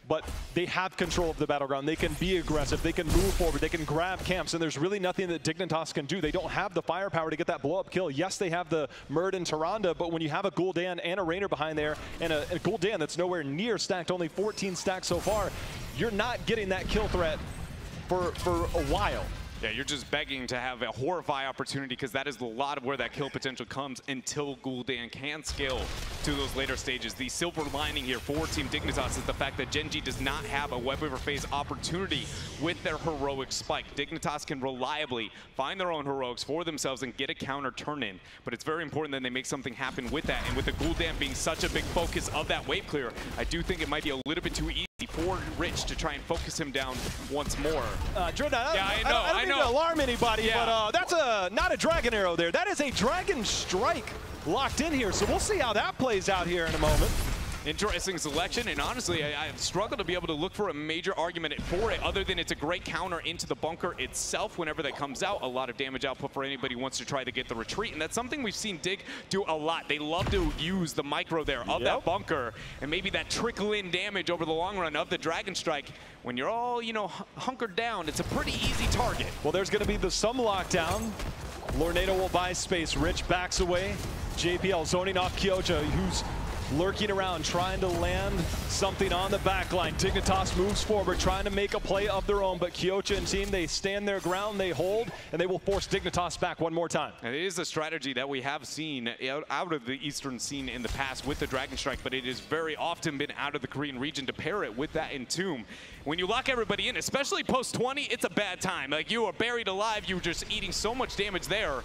But they have control of the battleground. They can be aggressive. They can move forward. They can grab camps. And there's really nothing that Dignitas can do. They don't have the firepower to get that blow-up kill. Yes, they have the Murd and Tyrande, but when you have a Gul'dan and a Rainer behind there, and a Gul'dan that's nowhere near stacked, only 14 stacks so far, you're not getting that kill threat for a while. Yeah, you're just begging to have a Horrify opportunity because that is a lot of where that kill potential comes until Gul'dan can scale to those later stages. The silver lining here for Team Dignitas is the fact that GenG does not have a Web Weaver phase opportunity with their heroic spike. Dignitas can reliably find their own heroics for themselves and get a counter turn in, but it's very important that they make something happen with that. And with the Gul'dan being such a big focus of that wave clear, I do think it might be a little bit too easy for Rich to try and focus him down once more. Jordan, I don't mean to alarm anybody, but that's not a Dragon Arrow there. That is a Dragon Strike locked in here, so we'll see how that plays out here in a moment. Interesting selection, and honestly, I've struggled to be able to look for a major argument for it other than it's a great counter into the bunker itself whenever that comes out. A lot of damage output for anybody who wants to try to get the retreat, and that's something we've seen Dig do a lot. They love to use the micro there of that bunker, and maybe that trickle-in damage over the long run of the Dragon Strike. When you're all, you know, hunkered down, it's a pretty easy target. Well, there's going to be some lockdown. Lornado will buy space. Rich backs away. JPL zoning off Kyocha, who's lurking around, trying to land something on the back line. Dignitas moves forward, trying to make a play of their own, but Kyocha and team, they stand their ground, they hold, and they will force Dignitas back one more time. And it is a strategy that we have seen out of the Eastern scene in the past with the Dragon Strike, but it has very often been out of the Korean region to pair it with that Entomb. When you lock everybody in, especially post 20, it's a bad time. Like, you are buried alive, you're just eating so much damage there.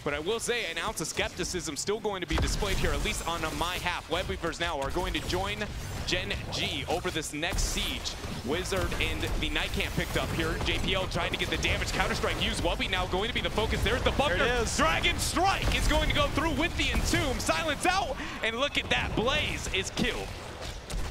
But I will say an ounce of skepticism still going to be displayed here, at least on my half. Web Weavers now are going to join GenG over this next siege. Wizard and the Night Camp picked up here. JPL trying to get the damage. Counter-Strike used. Webby now going to be the focus. There's the bunker. There it is. Dragon Strike is going to go through with the Entomb. Silence out, and look at that. Blaze is killed.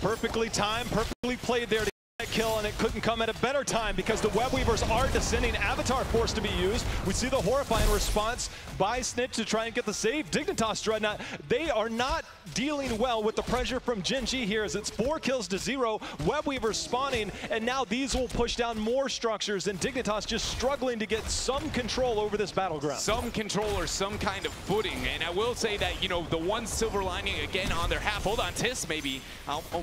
Perfectly timed, perfectly played there to kill, and it couldn't come at a better time because the Web Weavers are descending. Avatar forced to be used. We see the horrifying response by Snitch to try and get the save. Dignitas Dreadnought, they are not dealing well with the pressure from GenG here as it's 4 kills to 0. Web Weavers spawning, and now these will push down more structures, and Dignitas just struggling to get some control over this battleground. Some control or some kind of footing, and I will say that, you know, the one silver lining again on their half. Hold on, Tis maybe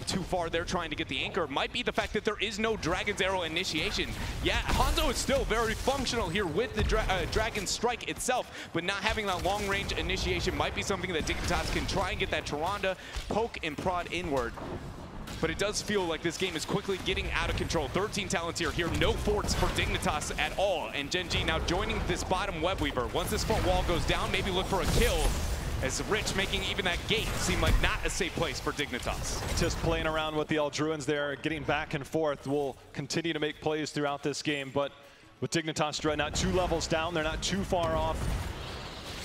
too far there trying to get the anchor. Might be the fact that there is no Dragon's Arrow initiation. Yeah, Hanzo is still very functional here with the Dragon Strike itself, but not having that long-range initiation might be something that Dignitas can try and get that Tyrande poke and prod inward. But it does feel like this game is quickly getting out of control. 13 talents here. No forts for Dignitas at all. And GenG now joining this bottom Web Weaver. Once this front wall goes down, maybe look for a kill, as Rich making even that gate seem like not a safe place for Dignitas. Just playing around with the Eldruins there, getting back and forth. Will continue to make plays throughout this game, but with Dignitas Dreadnought 2 levels down, they're not too far off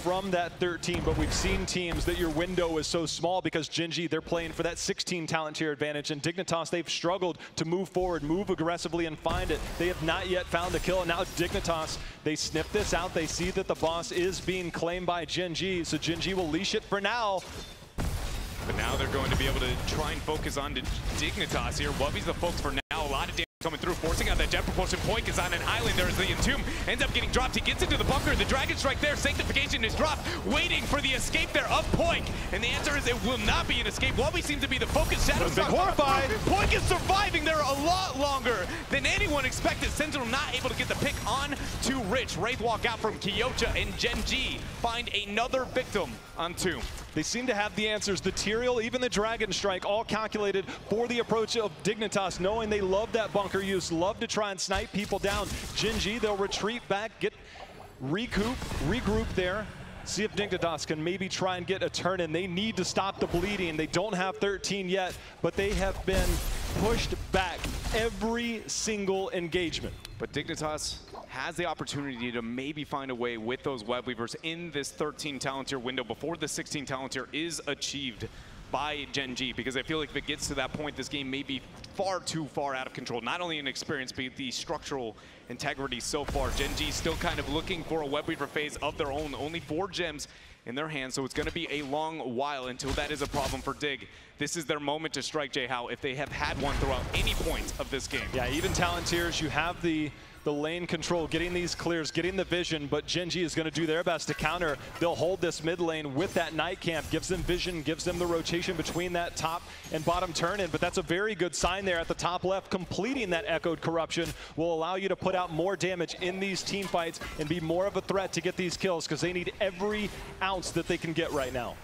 from that 13, but we've seen teams that your window is so small because GenG, they're playing for that 16 talent tier advantage, and Dignitas, they've struggled to move forward, move aggressively and find it. They have not yet found a kill, and now Dignitas, they sniff this out. They see that the boss is being claimed by GenG, so GenG will leash it for now. But now they're going to be able to try and focus on Dignitas here. Wubby's the focus for now. A lot of damage coming through, forcing out that jet propulsion. Poik is on an island. There's the Entomb. Ends up getting dropped. He gets into the bunker. The Dragon Strike there. Sanctification is dropped. Waiting for the escape there of Poik. And the answer is it will not be an escape. Wubby seems to be the focus. Shadow's horrified. Poik is surviving there a lot longer than anyone expected. Sentinel not able to get the pick on to Rich. Wraith walk out from Kyocha, and GenG find another victim on Tomb. They seem to have the answers. The Tyrael, even the Dragon Strike, all calculated for the approach of Dignitas, knowing they love that bunker use, love to try and snipe people down. GenG, they'll retreat back, regroup there, see if Dignitas can maybe try and get a turn in. They need to stop the bleeding. They don't have 13 yet, but they have been pushed back every single engagement. But Dignitas has the opportunity to maybe find a way with those Web Weavers in this 13 talent tier window before the 16 talent tier is achieved by GenG, because I feel like if it gets to that point, this game may be far too far out of control. Not only in experience, but the structural integrity so far. GenG still kind of looking for a Web Weaver phase of their own. Only 4 gems in their hands, so it's going to be a long while until that is a problem for Dig. This is their moment to strike, Jay Howe, if they have had one throughout any point of this game. Yeah, even talent tiers, you have the the lane control, getting these clears, getting the vision, but GenG is going to do their best to counter. They'll hold this mid lane with that night camp, gives them vision, gives them the rotation between that top and bottom turn-in, but that's a very good sign there at the top left. Completing that echoed corruption will allow you to put out more damage in these team fights and be more of a threat to get these kills, because they need every ounce that they can get right now.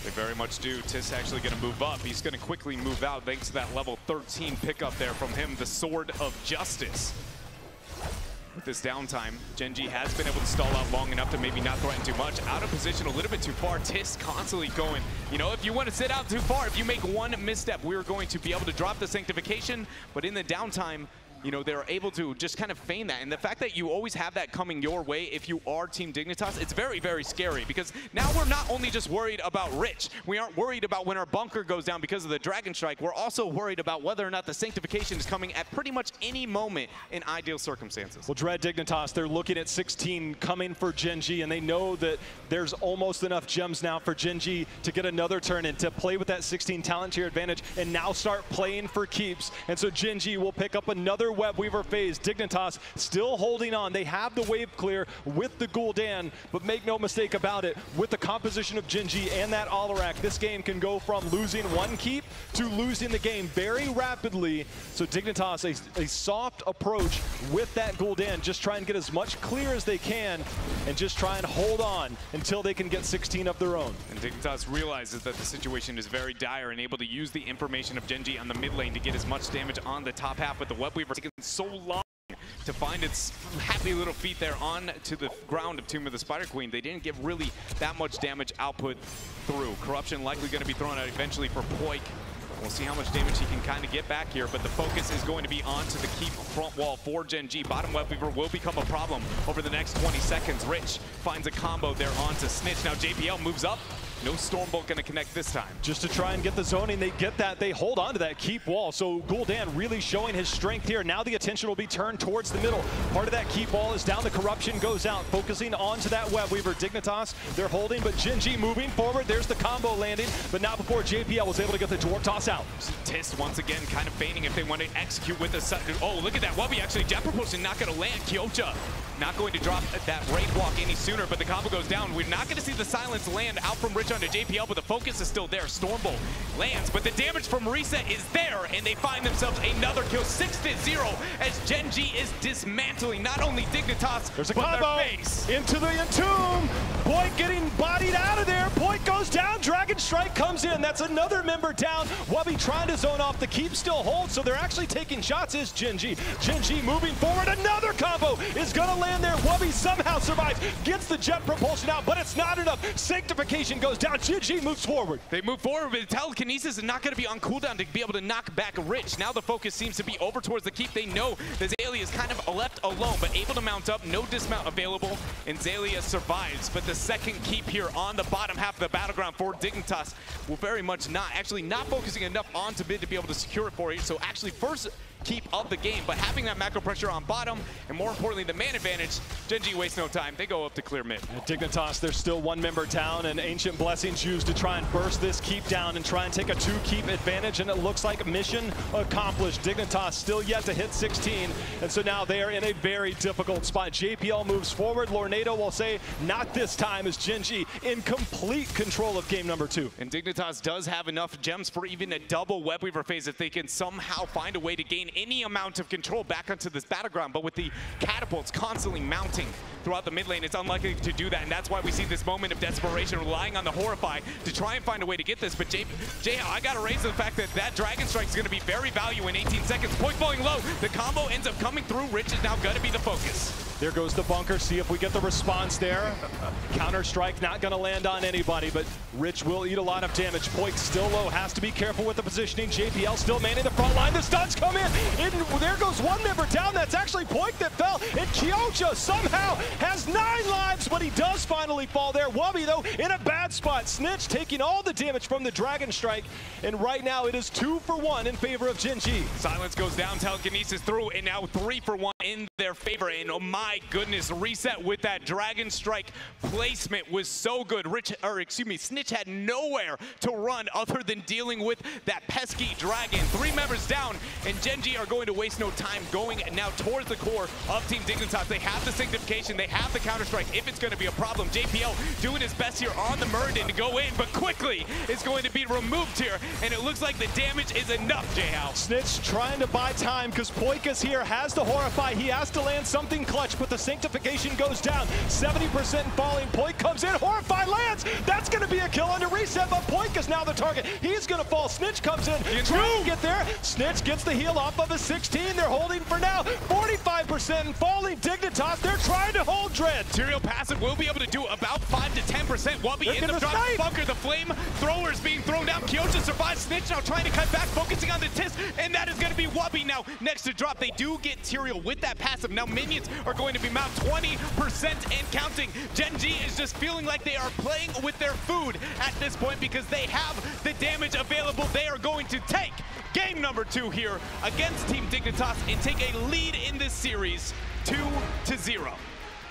They very much do. Tiss actually going to move up. He's going to quickly move out thanks to that level 13 pickup there from him, the Sword of Justice. With this downtime, GenG has been able to stall out long enough to maybe not threaten too much. Out of position a little bit too far. Tiss constantly going, you know, if you want to sit out too far, if you make one misstep, we're going to be able to drop the Sanctification. But in the downtime, you know, they're able to just kind of feign that. And the fact that you always have that coming your way if you are Team Dignitas, it's very, very scary, because now we're not only just worried about Rich. We aren't worried about when our bunker goes down because of the Dragon Strike. We're also worried about whether or not the Sanctification is coming at pretty much any moment in ideal circumstances. Well, Dread Dignitas, they're looking at 16 coming for GenG, and they know that there's almost enough gems now for GenG to get another turn in, to play with that 16 talent tier advantage, and now start playing for keeps. And so GenG will pick up another Web Weaver phase. Dignitas still holding on. They have the wave clear with the Gul'dan, but make no mistake about it, with the composition of GenG and that Alarak, this game can go from losing one keep to losing the game very rapidly. So Dignitas, a soft approach with that Gul'dan, just try and get as much clear as they can and just try and hold on until they can get 16 of their own. And Dignitas realizes that the situation is very dire and able to use the information of GenG on the mid lane to get as much damage on the top half with the Web Weaver. Taking so long to find its happy little feet there on to the ground of Tomb of the Spider Queen. They didn't get really that much damage output through. Corruption likely going to be thrown out eventually for Poik. We'll see how much damage he can kind of get back here, but the focus is going to be onto the keep front wall for GenG. Bottom Web Weaver will become a problem over the next 20 seconds. Rich finds a combo there onto Snitch. Now JPL moves up. No Stormbolt going to connect this time. Just to try and get the zoning, they get that. They hold on to that keep wall. So Gul'dan really showing his strength here. Now the attention will be turned towards the middle. Part of that keep wall is down. The corruption goes out, focusing onto that Web Weaver. Dignitas, they're holding, but GenG moving forward. There's the combo landing, but not before JPL was able to get the Dwarf Toss out. Tiss once again kind of feigning if they want to execute with a... Oh, look at that. Wubby actually, Jet Propulsion not going to land. Kyocha not going to drop that Raid Walk any sooner, but the combo goes down. We're not going to see the silence land out from Rich onto JPL, but the focus is still there. Stormbolt lands, but the damage from Reset is there, and they find themselves another kill, 6-0, as GenG is dismantling not only Dignitas, there's a but combo their face. Into the Entomb. Poik getting bodied out of there. Poik goes down. Dragon Strike comes in. That's another member down. Wubby trying to zone off. The keep still holds, so they're actually taking shots. Is GenG. GenG moving forward. Another combo is going to land there. Wubby somehow survives. Gets the Jet Propulsion out, but it's not enough. Sanctification goes down. GenG moves forward. They move forward, but Telekinesis is not going to be on cooldown to be able to knock back Rich. Now the focus seems to be over towards the keep. They know that Xaylia is kind of left alone, but able to mount up. No dismount available, and Xaylia survives. But the second keep here on the bottom half of the battleground for Dignitas will very much not focusing enough onto mid to be able to secure it for you. So actually first keep of the game, but having that macro pressure on bottom, and more importantly, the man advantage, GenG wastes no time. They go up to clear mid. At Dignitas, there's still one member down, and Ancient Blessings used to try and burst this keep down and try and take a 2-keep advantage, and it looks like mission accomplished. Dignitas still yet to hit 16, and so now they are in a very difficult spot. JPL moves forward. Lornado will say, not this time, as GenG in complete control of game number 2. And Dignitas does have enough gems for even a double Web Weaver phase if they can somehow find a way to gain any amount of control back onto this battleground, but with the catapults constantly mounting throughout the mid lane, it's unlikely to do that, and that's why we see this moment of desperation, relying on the Horrify to try and find a way to get this. But I gotta raise the fact that that Dragon Strike is gonna be very valuable in 18 seconds. Poik falling low, the combo ends up coming through. Rich is now gonna be the focus. There goes the bunker. See if we get the response there. Counter strike not going to land on anybody, but Rich will eat a lot of damage. Poik still low, has to be careful with the positioning. JPL still manning the front line. The stuns come in. There goes one member down. That's actually Poik that fell. And Kyocha somehow has 9 lives. but he does finally fall there. Wubby, though, in a bad spot. Snitch taking all the damage from the Dragon Strike, and right now it is 2 for 1 in favor of GenG. Silence goes down, telekinesis through, and now 3 for 1 in their favor. And oh my goodness, reset with that Dragon Strike placement was so good. Snitch had nowhere to run other than dealing with that pesky dragon. 3 members down, and GenG are going to waste no time going now towards the core of Team Dignitas. They have the sanctification, they have the counter-strike if it's going to be a problem. JPL doing his best here on the Muradin to go in, but quickly is going to be removed here, and it looks like the damage is enough, J-Hal. Snitch trying to buy time because Poikas here has to horrify. He has to land something clutch, but the sanctification goes down. 70% falling. Poik comes in, horrify lands. That's going to be a kill under reset, but Poikas now the target. He's going to fall. Snitch comes in, trying to get there. Snitch gets the heal off of a 16. They're holding for now. 45% falling. Dignitas, they're trying to hold Dread. Tyrael passive will be able to do about 5 to 10%. Wubby in the drop bunker. The flame thrower is being thrown down. Kyoja survives. Snitch now trying to cut back, focusing on the Tis, and that is going to be Wubby now next to drop. They do get Tyrael with that passive. Now minions are going to be mount 20% and counting. GenG is just feeling like they are playing with their food at this point because they have the damage available. They are going to take game number 2 here against Team Dignitas and take a lead in this series 2-0.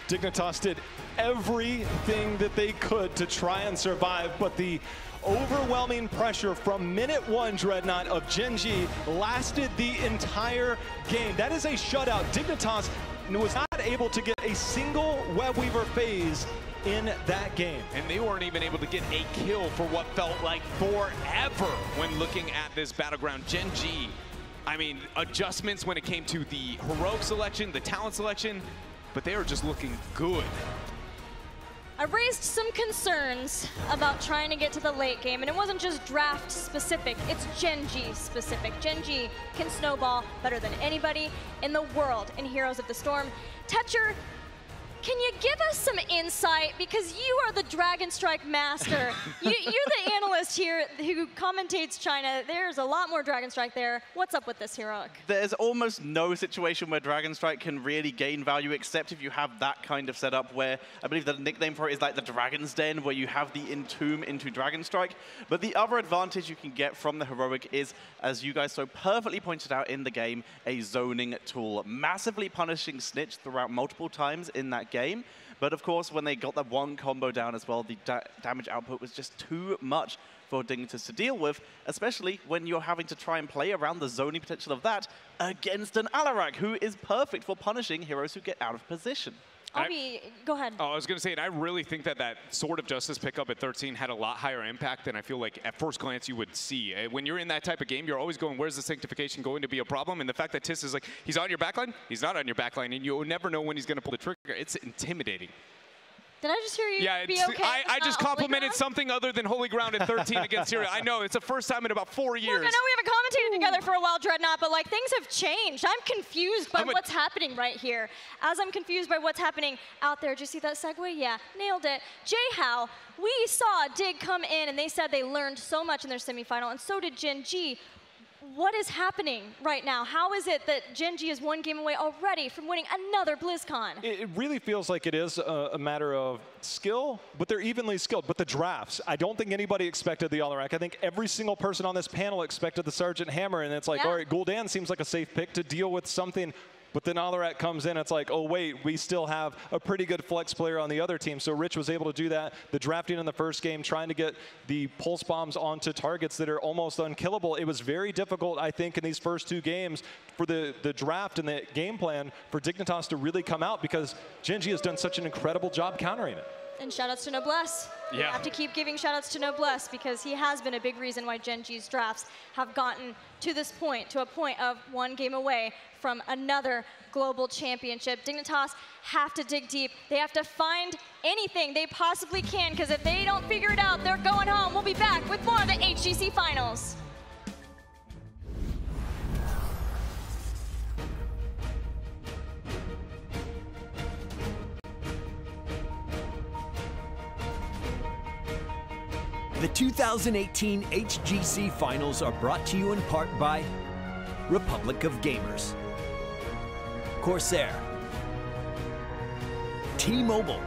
Dignitas did everything that they could to try and survive, but the overwhelming pressure from minute 1, Dreadnought, of GenG lasted the entire game. That is a shutout. Dignitas was not able to get a single Webweaver phase in that game. And they weren't even able to get a kill for what felt like forever when looking at this battleground. GenG, I mean, adjustments when it came to the heroic selection, the talent selection, but they were just looking good. I raised some concerns about trying to get to the late game, and it wasn't just draft specific, it's GenG specific. GenG can snowball better than anybody in the world in Heroes of the Storm. Tetcher, can you give us some insight? Because you are the Dragon Strike master. You're the analyst here who commentates China. There's a lot more Dragon Strike there. What's up with this heroic? There's almost no situation where Dragon Strike can really gain value except if you have that kind of setup where I believe the nickname for it is like the Dragon's Den, where you have the Entomb into Dragon Strike. But the other advantage you can get from the heroic is, as you guys so perfectly pointed out in the game, a zoning tool, massively punishing Snitch throughout multiple times in that game. But of course, when they got that one combo down as well, the damage output was just too much for Dignitas to deal with, especially when you're having to try and play around the zoning potential of that against an Alarak, who is perfect for punishing heroes who get out of position. Go ahead. Oh, I was going to say, and I really think that that Sword of Justice pickup at 13 had a lot higher impact than I feel like at first glance you would see. When you're in that type of game, you're always going, where's the sanctification going to be a problem? And the fact that Tis is like, he's on your backline, he's not on your backline, and you'll never know when he's going to pull the trigger. It's intimidating. Did I just hear you yeah, be okay? I just complimented something other than Holy Ground at 13 against Syria. I know, it's the first time in about 4 years. Look, I know we haven't commentated together for a while, Dreadnought, but like things have changed. I'm confused by what's happening right here. As I'm confused by what's happening out there. Did you see that segue? Yeah, nailed it. J-How, we saw Dig come in and they said they learned so much in their semifinal, and so did GenG. What is happening right now? How is it that GenG is 1 game away already from winning another BlizzCon? It really feels like it is a matter of skill, but they're evenly skilled. But the drafts, I don't think anybody expected the Alarak. I think every single person on this panel expected the Sergeant Hammer, and it's like, all right, Gul'dan seems like a safe pick to deal with something. But then Alarak comes in, it's like, oh wait, we still have a pretty good flex player on the other team. So Rich was able to do that. The drafting in the first game, trying to get the pulse bombs onto targets that are almost unkillable. It was very difficult, I think, in these first 2 games for the draft and the game plan for Dignitas to really come out, because GenG has done such an incredible job countering it. And shoutouts to Noblesse. Yeah. We have to keep giving shoutouts to Noblesse because he has been a big reason why GenG's drafts have gotten to this point, to a point of 1 game away from another global championship. Dignitas have to dig deep. They have to find anything they possibly can, because if they don't figure it out, they're going home. We'll be back with more of the HGC Finals. The 2018 HGC Finals are brought to you in part by Republic of Gamers, CORSAIR, T-Mobile,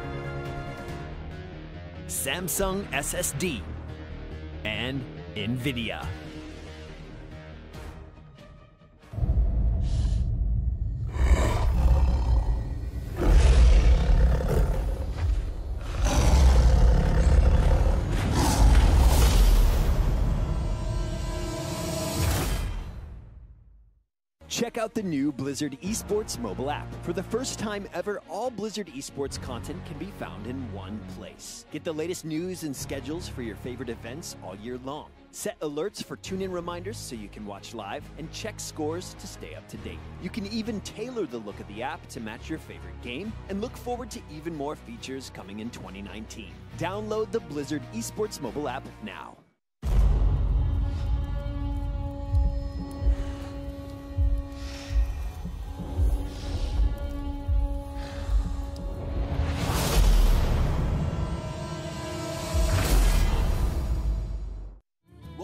Samsung SSD, and NVIDIA. Check out the new Blizzard Esports mobile app. For the first time ever, all Blizzard Esports content can be found in one place. Get the latest news and schedules for your favorite events all year long. Set alerts for tune-in reminders so you can watch live, and check scores to stay up to date. You can even tailor the look of the app to match your favorite game, and look forward to even more features coming in 2019. Download the Blizzard Esports mobile app now.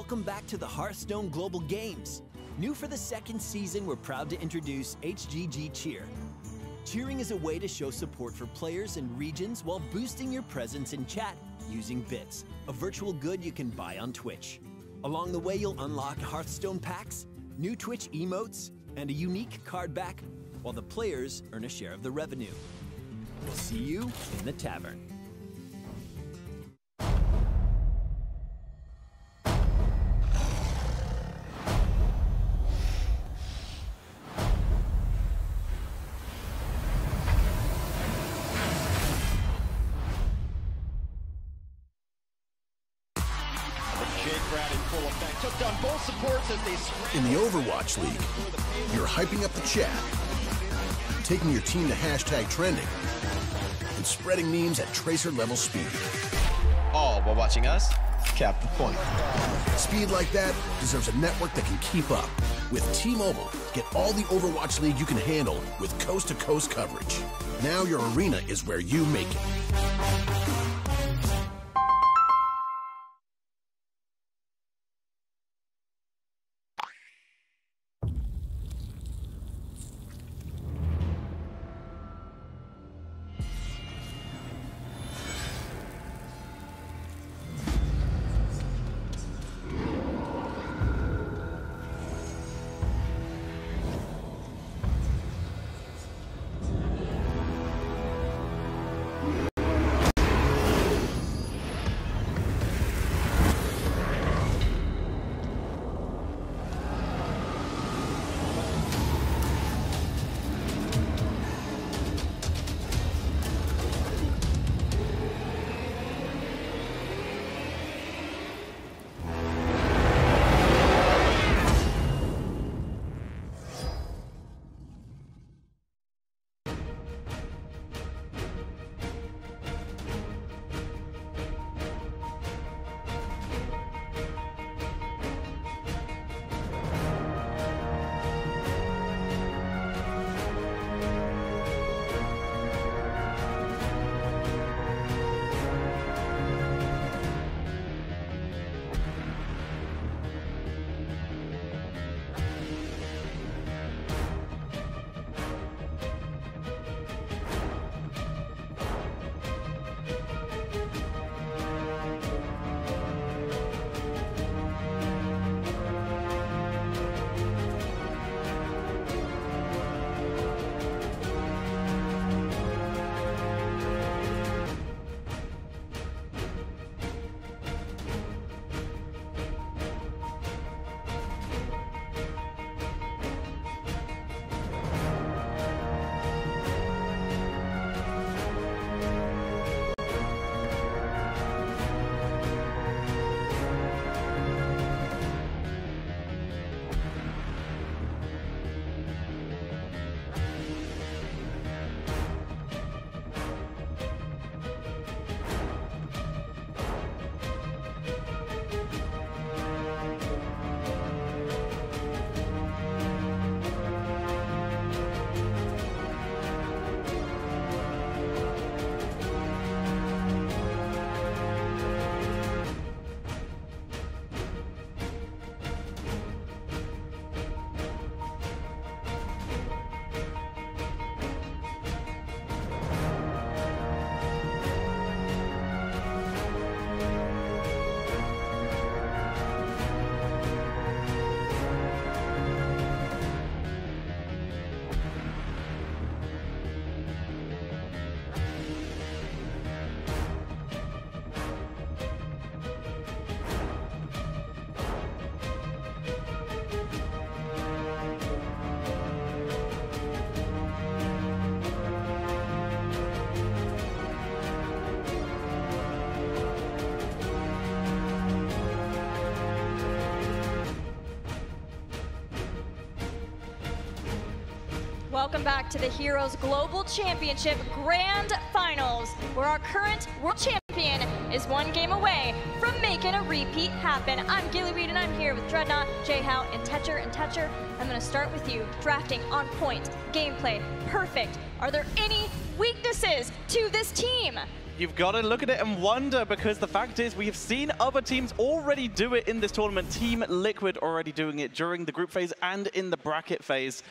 Welcome back to the Hearthstone Global Games. New for the second season, we're proud to introduce HGG Cheer. Cheering is a way to show support for players and regions while boosting your presence in chat using bits, a virtual good you can buy on Twitch. Along the way, you'll unlock Hearthstone packs, new Twitch emotes, and a unique card back, while the players earn a share of the revenue. We'll see you in the tavern. In the Overwatch League, you're hyping up the chat, taking your team to hashtag trending, and spreading memes at Tracer level speed. All while watching us cap the point. Speed like that deserves a network that can keep up. With T-Mobile, get all the Overwatch League you can handle with coast-to-coast coverage. Now your arena is where you make it. welcome back to the Heroes Global Championship Grand Finals, where our current world champion is one game away from making a repeat happen. I'm Gilly Reed, and I'm here with Dreadnought, J-How, and Tetcher. And Tetcher, I'm going to start with you. Drafting on point, gameplay perfect. Are there any weaknesses to this team? You've got to look at it and wonder, because the fact is we have seen other teams already do it in this tournament. Team Liquid already doing it during the group phase and in the bracket phase.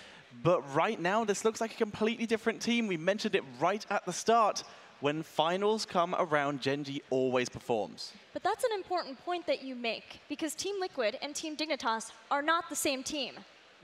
But right now, this looks like a completely different team. We mentioned it right at the start. When finals come around, GenG always performs. But that's an important point that you make, because Team Liquid and Team Dignitas are not the same team.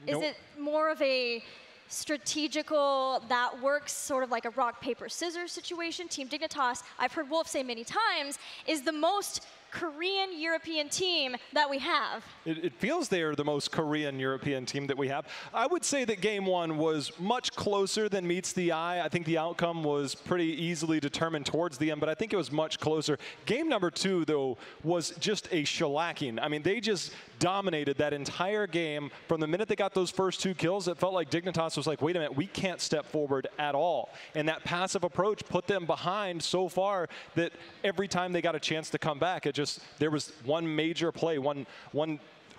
Nope. Is it more of a strategical, that works sort of like a rock, paper, scissors situation? Team Dignitas, I've heard Wolf say many times, is the most Korean European team that we have. It feels they are the most Korean European team that we have. I would say that game one was much closer than meets the eye. I think the outcome was pretty easily determined towards the end, but I think it was much closer. Game number two, though, was just a shellacking. I mean, they just dominated that entire game. From the minute they got those first two kills, it felt like Dignitas was like, wait a minute, we can't step forward at all. And that passive approach put them behind so far that every time they got a chance to come back, there was one major play, one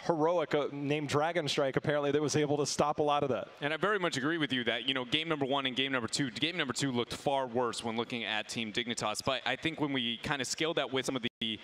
heroic named Dragon Strike, apparently, that was able to stop a lot of that. And I very much agree with you that, you know, game number one and game number two looked far worse when looking at Team Dignitas. But I think when we kind of scaled that with some of the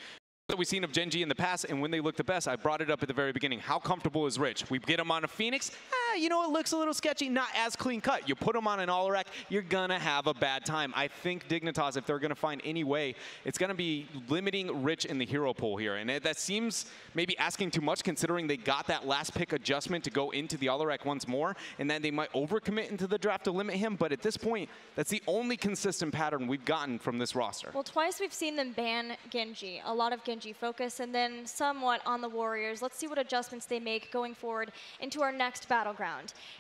that we've seen of GenG in the past, and when they look the best, I brought it up at the very beginning. How comfortable is Rich? We get him on a Phoenix, you know, it looks a little sketchy, not as clean cut. You put him on an Alarak, you're gonna have a bad time. I think Dignitas, if they're gonna find any way, it's gonna be limiting Rich in the hero pool here. And that seems maybe asking too much, considering they got that last pick adjustment to go into the Alarak once more, and then they might overcommit into the draft to limit him. But at this point, that's the only consistent pattern we've gotten from this roster. Well, twice we've seen them ban GenG, a lot of GenG focus, and then somewhat on the Warriors. Let's see what adjustments they make going forward into our next battleground.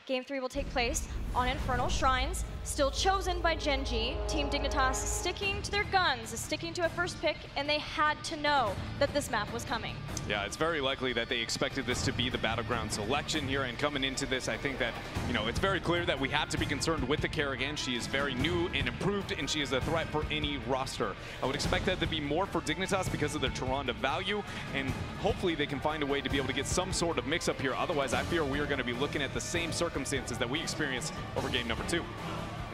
Game 3 will take place on Infernal Shrines, still chosen by GenG. Team Dignitas sticking to their guns, sticking to a first pick, and they had to know that this map was coming. Yeah, it's very likely that they expected this to be the battleground selection here, and coming into this, I think that, you know, it's very clear that we have to be concerned with the Kerrigan. She is very new and improved, and she is a threat for any roster. I would expect that to be more for Dignitas because of their Tyrande value, and hopefully they can find a way to be able to get some sort of mix-up here. Otherwise, I fear we are going to be looking at the same circumstances that we experienced over game number 2.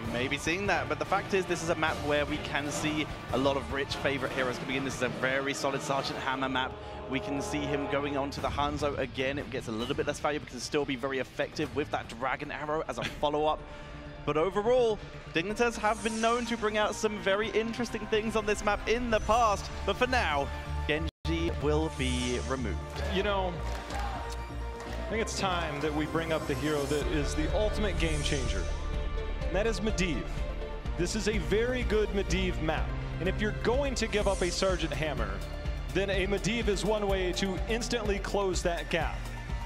We may be seeing that, but the fact is this is a map where we can see a lot of Rich favorite heroes coming in. This is a very solid Sergeant Hammer map. We can see him going on to the Hanzo again. It gets a little bit less value, but can still be very effective with that Dragon Arrow as a follow-up. But overall, Dignitas have been known to bring out some very interesting things on this map in the past. But for now, GenG will be removed. You know, I think it's time that we bring up the hero that is the ultimate game changer. And that is Medivh. This is a very good Medivh map. And if you're going to give up a Sergeant Hammer, then a Medivh is one way to instantly close that gap.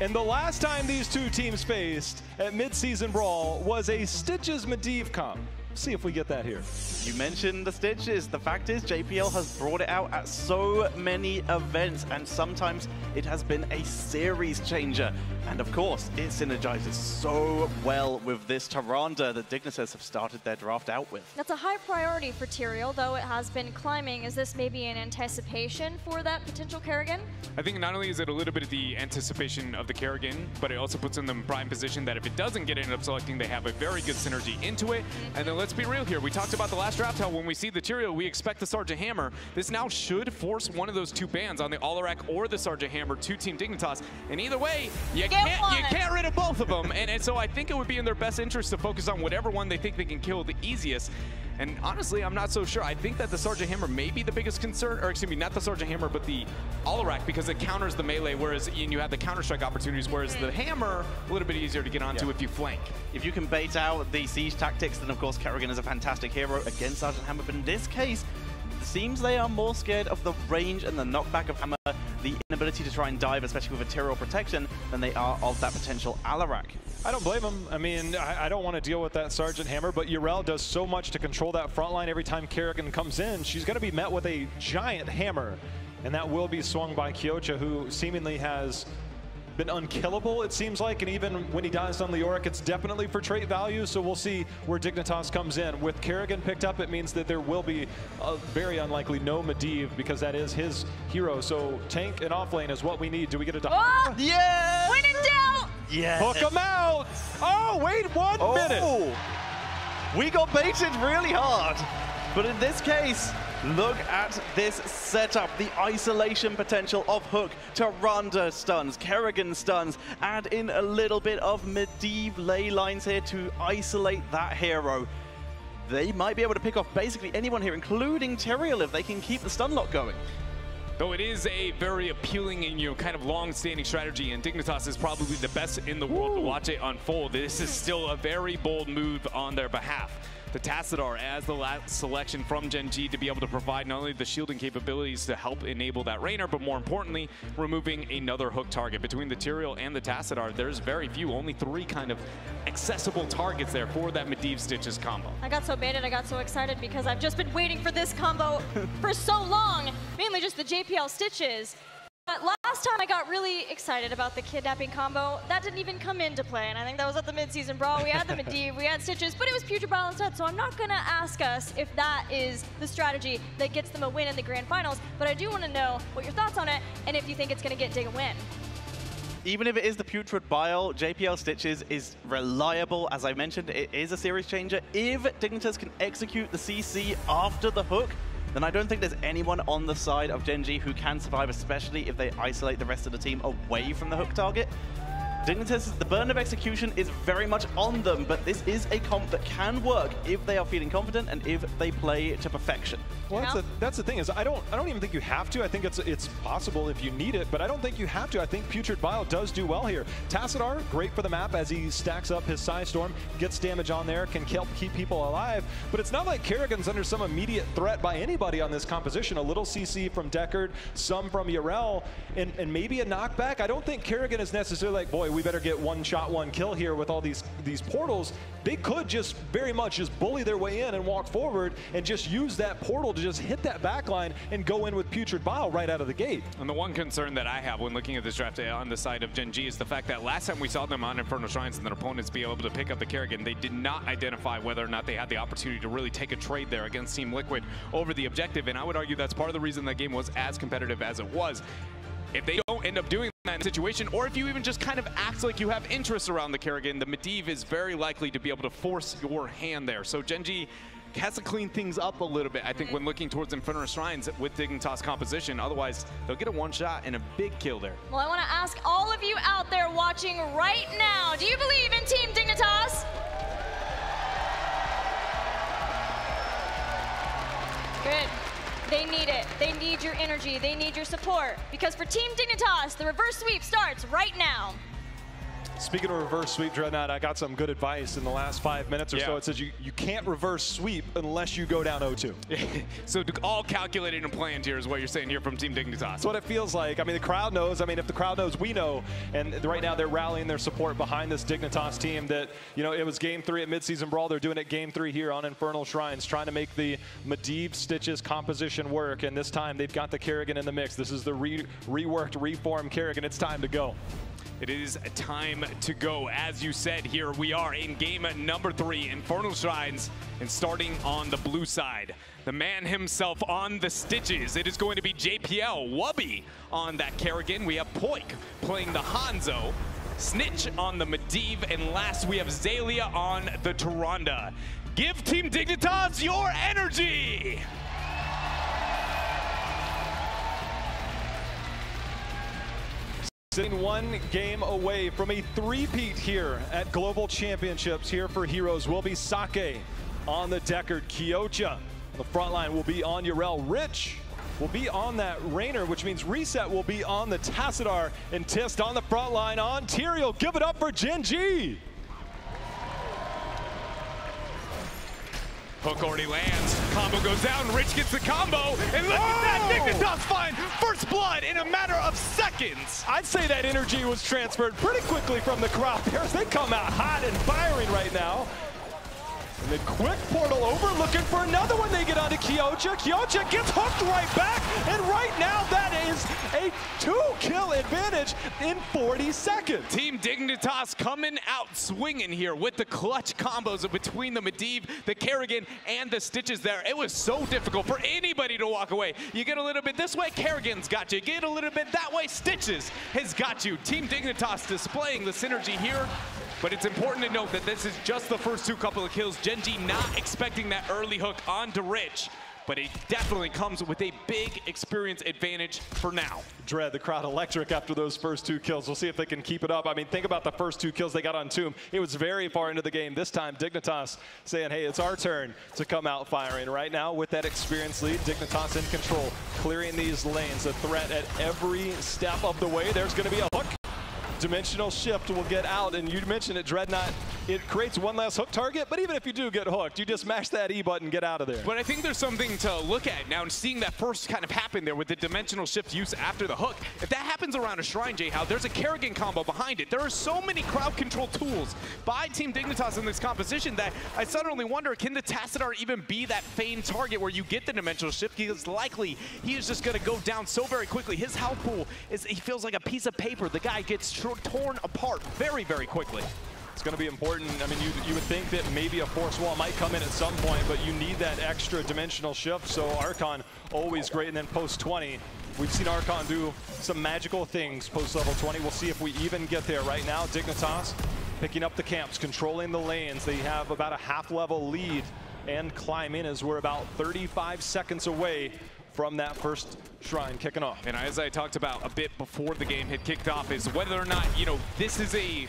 And the last time these two teams faced at Mid-Season Brawl was a Stitches Medivh comp. See if we get that here. You mentioned the Stitches. The fact is JPL has brought it out at so many events, and sometimes it has been a series changer. And of course, it synergizes so well with this Tyrande that Dignitas have started their draft out with. That's a high priority for Tyrael, though it has been climbing. Is this maybe an anticipation for that potential Kerrigan? I think not only is it a little bit of the anticipation of the Kerrigan, but it also puts them in prime position that if it doesn't get ended up selecting, they have a very good synergy into it. And then let's be real here. We talked about the last draft, how when we see the Tyrael, we expect the Sergeant Hammer. This now should force one of those two bans on the Alarak or the Sergeant Hammer to Team Dignitas. And either way, you can't get rid of both of them. And so I think it would be in their best interest to focus on whatever one they think they can kill the easiest. And honestly, I'm not so sure. I think that the Sergeant Hammer may be the biggest concern, or excuse me, not the Sergeant Hammer, but the Alarak, because it counters the melee, whereas you have the counter-strike opportunities, whereas the Hammer, a little bit easier to get onto if you flank. If you can bait out the siege tactics, then of course Kerrigan is a fantastic hero against Sergeant Hammer, but in this case, it seems they are more scared of the range and the knockback of Hammer, the inability to try and dive, especially with a Tyrael protection, than they are of that potential Alarak. I don't blame him. I mean, I don't want to deal with that Sergeant Hammer, but Yrel does so much to control that front line. Every time Kerrigan comes in, she's going to be met with a giant hammer, and that will be swung by Kyocha, who seemingly has been unkillable, it seems like, and even when he dies on Leoric, it's definitely for trait value, so we'll see where Dignitas comes in. With Kerrigan picked up, it means that there will be very unlikely no Medivh, because that is his hero, so tank and offlane is what we need. Do we get a... Oh! Yes! When in doubt! Yes! Hook him out! Oh, wait 1 minute! We got baited really hard, but in this case, look at this setup, the isolation potential of Hook, Tyrande stuns, Kerrigan stuns, add in a little bit of Medivh ley lines here to isolate that hero. They might be able to pick off basically anyone here, including Tyrael, if they can keep the stun lock going. Though it is a very appealing and kind of long-standing strategy, and Dignitas is probably the best in the world to watch it unfold, this is still a very bold move on their behalf. The Tassadar as the last selection from GenG to be able to provide not only the shielding capabilities to help enable that Rainer, but more importantly, removing another hook target. Between the Tyrael and the Tassadar, there's very few, only 3 kind of accessible targets there for that Medivh Stitches combo. I got so baited, I got so excited because I've just been waiting for this combo for so long, mainly just the JPL Stitches. But last time I got really excited about the kidnapping combo, that didn't even come into play, and I think that was at the mid-season brawl. We had the Medivh, we had Stitches, but it was Putrid Bile instead, so I'm not gonna ask us if that is the strategy that gets them a win in the grand finals, but I do wanna know what your thoughts on it, and if you think it's gonna get Dig a win. Even if it is the Putrid Bile, JPL Stitches is reliable. As I mentioned, it is a series changer. If Dignitas can execute the CC after the hook, then I don't think there's anyone on the side of GenG who can survive, especially if they isolate the rest of the team away from the hook target. Dignitas, the burn of execution is very much on them, but this is a comp that can work if they are feeling confident and if they play to perfection. Well, that's the thing is I don't even think you have to. I think it's possible if you need it, but I don't think you have to. I think Putrid Bile does do well here. Tassadar, great for the map as he stacks up his Psystorm, gets damage on there, can help keep people alive, but it's not like Kerrigan's under some immediate threat by anybody on this composition. A little CC from Deckard, some from Yarel, and maybe a knockback. I don't think Kerrigan is necessarily like, boy, we better get one shot, one kill here with all these portals. They could just very much just bully their way in and walk forward and just use that portal to just hit that backline and go in with Putrid Bile right out of the gate. And the one concern that I have when looking at this draft on the side of GenG is the fact that last time we saw them on Infernal Shrines and their opponents be able to pick up the Kerrigan, they did not identify whether or not they had the opportunity to really take a trade there against Team Liquid over the objective, and I would argue that's part of the reason that game was as competitive as it was. If they don't end up doing that situation, or if you even just kind of act like you have interest around the Kerrigan, the Medivh is very likely to be able to force your hand there. So GenG has to clean things up a little bit, I think, when looking towards Infernal Shrines with Dignitas composition. Otherwise, they'll get a one shot and a big kill there. Well, I want to ask all of you out there watching right now, do you believe in Team Dignitas? Good. They need it. They need your energy. They need your support. Because for Team Dignitas, the reverse sweep starts right now. Speaking of reverse sweep, Dreadnought, I got some good advice in the last 5 minutes or so. It says you can't reverse sweep unless you go down 0-2. So all calculated and planned here is what you're saying here from Team Dignitas. That's what it feels like. I mean, the crowd knows. I mean, if the crowd knows, we know. And right now they're rallying their support behind this Dignitas team that, you know, it was Game 3 at Midseason Brawl. They're doing it Game 3 here on Infernal Shrines, trying to make the Medivh Stitches composition work. And this time they've got the Kerrigan in the mix. This is the reworked, reformed Kerrigan. It's time to go. It is time to go. As you said, here we are in game number 3, Infernal Shrines, and starting on the blue side. The man himself on the Stitches. It is going to be JPL, Wubby on that Kerrigan. We have Poik playing the Hanzo, Snitch on the Medivh, and last we have Xaylia on the Tyrande. Give Team Dignitas your energy! Sitting one game away from a three-peat here at Global Championships here for Heroes will be Sake on the Deckard. Kyocha on the front line will be on Yarel. Rich will be on that Rainer, which means Reset will be on the Tassadar, and Tist on the front line on Tyrael. Give it up for GenG. Hook already lands, combo goes down, Rich gets the combo, and look at that, Dignitas find first blood in a matter of seconds. I'd say that energy was transferred pretty quickly from the crowd there as they come out hot and firing right now. And the quick portal over, looking for another one. They get onto Kyocha. Kyocha gets hooked right back, and right now that is a a 2-kill advantage in 40 seconds. Team Dignitas coming out swinging here with the clutch combos between the Medivh, the Kerrigan, and the Stitches there. It was so difficult for anybody to walk away. You get a little bit this way, Kerrigan's got you. Get a little bit that way, Stitches has got you. Team Dignitas displaying the synergy here. But it's important to note that this is just the first couple of kills. GenG not expecting that early hook onto Rich, but it definitely comes with a big experience advantage for now. Dread, the crowd electric after those first 2 kills. We'll see if they can keep it up. I mean, think about the first 2 kills they got on Tomb. It was very far into the game. This time, Dignitas saying, hey, it's our turn to come out firing. Right now, with that experience lead, Dignitas in control, clearing these lanes. A threat at every step of the way. There's going to be a hook. Dimensional shift will get out, and you mentioned it, Dreadnought. It creates one less hook target, but even if you do get hooked, you just mash that E button, get out of there. But I think there's something to look at now, and seeing that first kind of happen there with the dimensional shift use after the hook. If that happens around a Shrine, J-How, there's a Kerrigan combo behind it. There are so many crowd control tools by Team Dignitas in this composition that I suddenly wonder, can the Tassadar even be that feigned target where you get the dimensional shift? Because likely he is just going to go down so very quickly. His health pool he feels like a piece of paper. The guy gets torn apart very, very quickly. It's going to be important. I mean, you would think that maybe a force wall might come in at some point, but you need that extra dimensional shift. So Archon, always great. And then post 20, we've seen Archon do some magical things post level 20. We'll see if we even get there. Right now, Dignitas picking up the camps, controlling the lanes. They have about a half-level lead and climb in as we're about 35 seconds away from that first Shrine kicking off. And as I talked about a bit before the game had kicked off, is whether or not, you know, this is a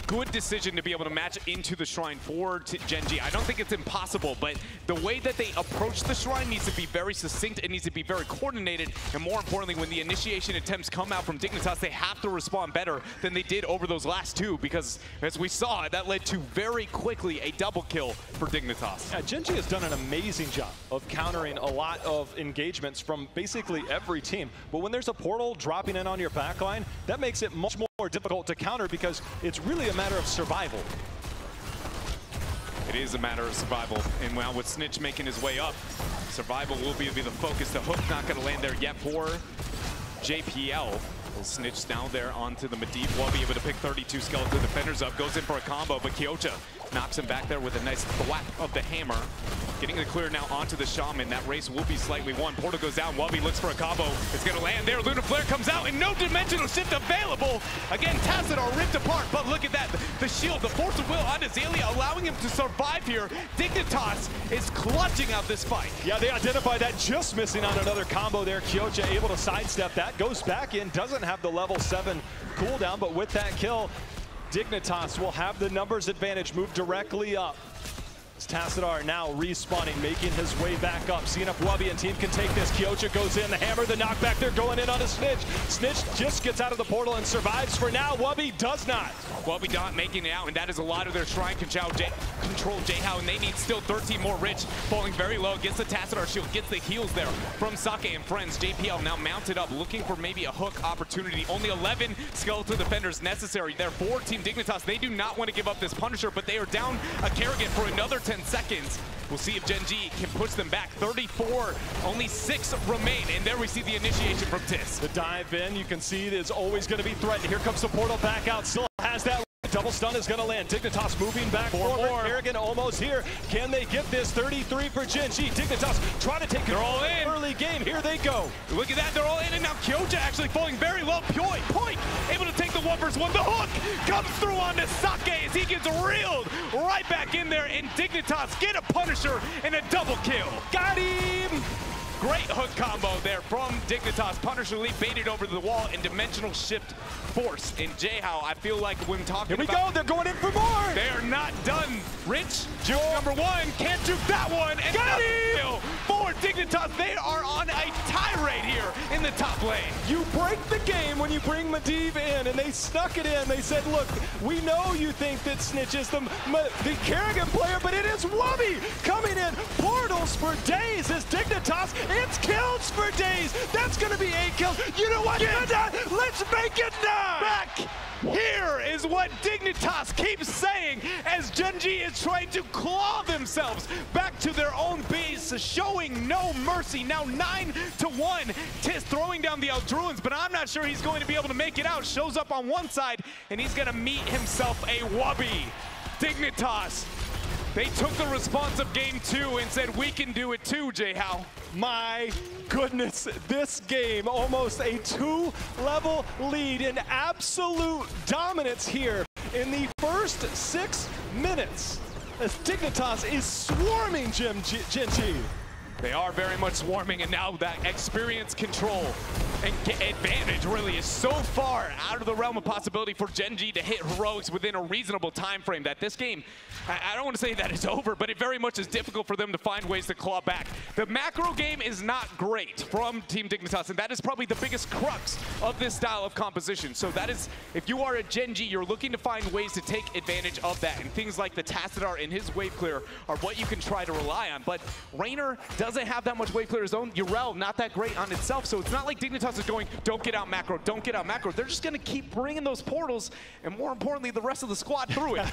good decision to be able to match into the Shrine for GenG. I don't think it's impossible, but the way that they approach the Shrine needs to be very succinct. It needs to be very coordinated, and more importantly, when the initiation attempts come out from Dignitas, they have to respond better than they did over those last 2, because as we saw, that led to very quickly a double kill for Dignitas. Yeah, GenG has done an amazing job of countering a lot of engagements from basically every team, but when there's a portal dropping in on your backline, that makes it much more difficult to counter because it's really a matter of survival. It is a matter of survival, and well, with Snitch making his way up, survival will be the focus. The hook not going to land there yet for JPL. Will Snitch down there onto the Medivh. Will be able to pick 32 skeleton defenders up, goes in for a combo, but Kyocha knocks him back there with a nice thwack of the hammer. Getting the clear now onto the Shaman. That race will be slightly won. Portal goes down. Wubby looks for a combo. It's going to land there. Luna Flare comes out and no dimensional shift available. Again, Tassadar ripped apart, but look at that. The shield, the force of will on Azalea, allowing him to survive here. Dignitas is clutching out this fight. Yeah, they identified that, just missing on another combo there. Kyocha able to sidestep that, goes back in, doesn't have the level 7 cooldown, but with that kill, Dignitas will have the numbers advantage, move directly up. It's Tassadar now respawning, making his way back up, seeing if Wubby and team can take this. Kyocha goes in, the hammer, the knockback, they're going in on a Snitch. Snitch just gets out of the portal and survives for now. Wubby does not. Wubby not making it out, and that is a lot of their Shrine control J-How, and they need still 13 more. Rich falling very low, gets the Tassadar shield, gets the heals there from Sake and friends. JPL now mounted up, looking for maybe a hook opportunity. Only 11 skeleton defenders necessary there for Team Dignitas. They do not want to give up this Punisher, but they are down a Kerrigan for another 10 seconds. We'll see if GenG can push them back. 34, only 6 remain, and there we see the initiation from Tis. The dive in, you can see, is always going to be threatened. Here comes the portal back out, still has that. Double stun is going to land. Dignitas moving back forward. Kerrigan almost here. Can they get this? 33 for GenG. Dignitas trying to take it all in. Early game. Here they go. Look at that. They're all in, and now Kyocha actually falling very low. Point able to take the 1-1. The hook comes through onto Sake as he gets reeled right back in there, and Dignitas get a Punisher and a double kill. Got him! Great hook combo there from Dignitas. Punisher leap baited over the wall and dimensional shift force. And J-How, I feel like when talking about... Here we go, they're going in for more! They're not done. Rich, juke number 1, can't juke that one. And got him! For Dignitas, they are on a tirade here in the top lane. You break the game when you bring Medivh in, and they snuck it in. They said, look, we know you think that Snitch is the Kerrigan player, but it is Wubby coming in. Portals for days as Dignitas, it's kill for days. That's going to be 8 kills. You know what? Let's make it 9. Back here is what Dignitas keeps saying as GenG is trying to claw themselves back to their own base, showing no mercy. Now 9-1. Tiss throwing down the Eldruins, but I'm not sure he's going to be able to make it out. Shows up on one side, and he's going to meet himself a Wubby. Dignitas, they took the response of game 2 and said, we can do it too, J-How. My goodness, this game, almost a 2-level lead in absolute dominance here in the first 6 minutes, as Dignitas is swarming GenG. They are very much swarming, and now that experience, control, and advantage really is so far out of the realm of possibility for GenG to hit heroics within a reasonable time frame that this game, I don't want to say that it's over, but it very much is difficult for them to find ways to claw back. The macro game is not great from Team Dignitas, and that is probably the biggest crux of this style of composition. So that is, if you are a GenG, you're looking to find ways to take advantage of that, and things like the Tassadar and his wave clear are what you can try to rely on. But Raynor doesn't have that much wave clear of his own. Urel, not that great on itself, so it's not like Dignitas is going, don't get out macro, don't get out macro. They're just going to keep bringing those portals, and more importantly, the rest of the squad through it.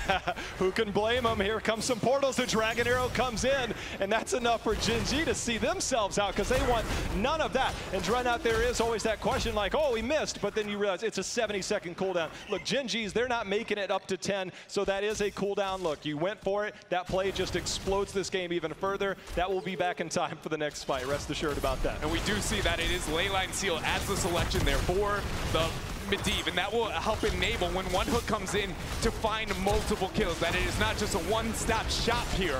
Who can blame them? Here comes some portals. The Dragon Arrow comes in, and that's enough for GenG to see themselves out, because they want none of that. And Dreadnought, there is always that question like, oh, he missed, but then you realize it's a 70-second cooldown. Look, GenG's, they're not making it up to 10, so that is a cooldown. Look, you went for it. That play just explodes this game even further. That will be back in time for the next fight. Rest assured about that. And we do see that it is Leyline Seal as the selection there for the Medivh, and that will help enable when one hook comes in to find multiple kills, that it is not just a one-stop shop here.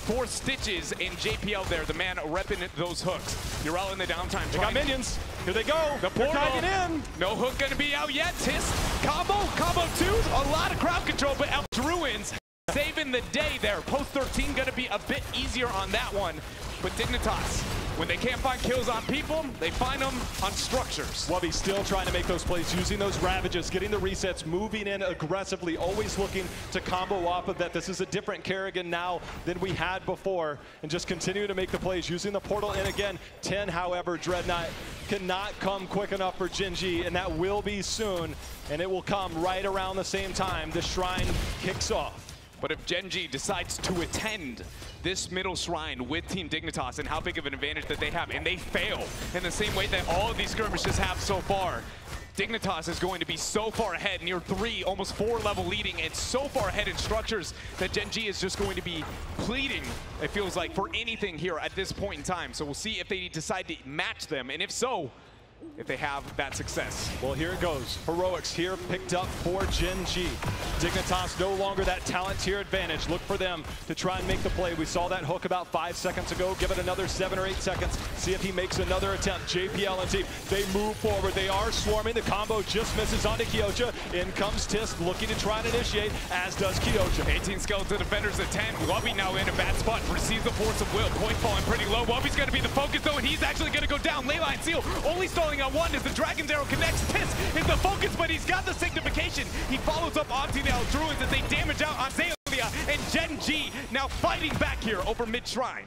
4 Stitches and JPL there, the man repping those hooks. Urel in the downtime. They got minions. Here they go. The portal. They're in. No hook gonna be out yet. Tiss, combo 2, a lot of crowd control, but Eldruins saving the day there. Post 13 gonna be a bit easier on that one, but Dignitas, when they can't find kills on people, they find them on structures. Wubby still trying to make those plays, using those Ravages, getting the resets, moving in aggressively, always looking to combo off of that. This is a different Kerrigan now than we had before, and just continue to make the plays, using the portal. And again, 10, however, Dreadnought cannot come quick enough for GenG, and that will be soon, and it will come right around the same time the Shrine kicks off. But if GenG decides to attend this middle shrine with Team Dignitas and how big of an advantage that they have, and they fail in the same way that all of these skirmishes have so far, Dignitas is going to be so far ahead, near 3, almost 4 level leading, and so far ahead in structures that GenG is just going to be pleading, it feels like, for anything here at this point in time. So we'll see if they decide to match them, and if so, if they have that success. Well, here it goes. Heroics here picked up for GenG. Dignitas no longer that talent tier advantage. Look for them to try and make the play. We saw that hook about 5 seconds ago. Give it another 7 or 8 seconds. See if he makes another attempt. JPL and team, they move forward. They are swarming. The combo just misses onto Kyocha. In comes Tisk, looking to try and initiate, as does Kyocha. 18 skeleton defenders at 10. Wubby now in a bad spot. Receives the force of will. Point falling pretty low. Wubby's going to be the focus, though, and he's actually going to go down. Leyline Seal only stalling on 1 as the Dragon's Arrow connects. Tiss is the focus, but he's got the signification. He follows up onto the Eldruins as they damage out on Zalia, and GenG now fighting back here over mid-shrine.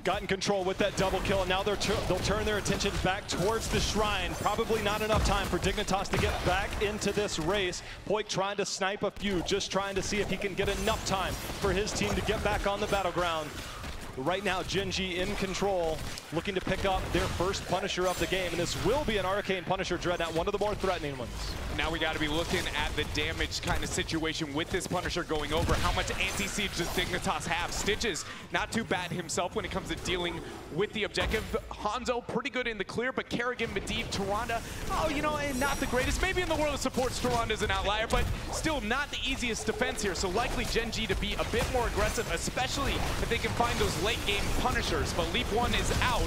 Got in control with that double kill, and now they'll turn their attention back towards the Shrine. Probably not enough time for Dignitas to get back into this race. Poik trying to snipe a few, just trying to see if he can get enough time for his team to get back on the battleground. Right now, GenG in control, looking to pick up their first Punisher of the game, and this will be an Arcane Punisher Dreadnought, one of the more threatening ones. Now we got to be looking at the damage kind of situation with this Punisher going over. How much anti-siege does Dignitas have? Stitches, not too bad himself when it comes to dealing with the objective. Hanzo, pretty good in the clear, but Kerrigan, Medivh, Tyrande, oh, you know, not the greatest. Maybe in the world of supports, Tyrande's an outlier, but still not the easiest defense here. So likely GenG to be a bit more aggressive, especially if they can find those late game Punishers. But Leap 1 is out.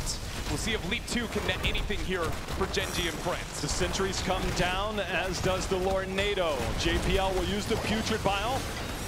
We'll see if Leap 2 can net anything here for GenG and friends. The sentries come down, as does the Lornado. JPL will use the Putrid Bile.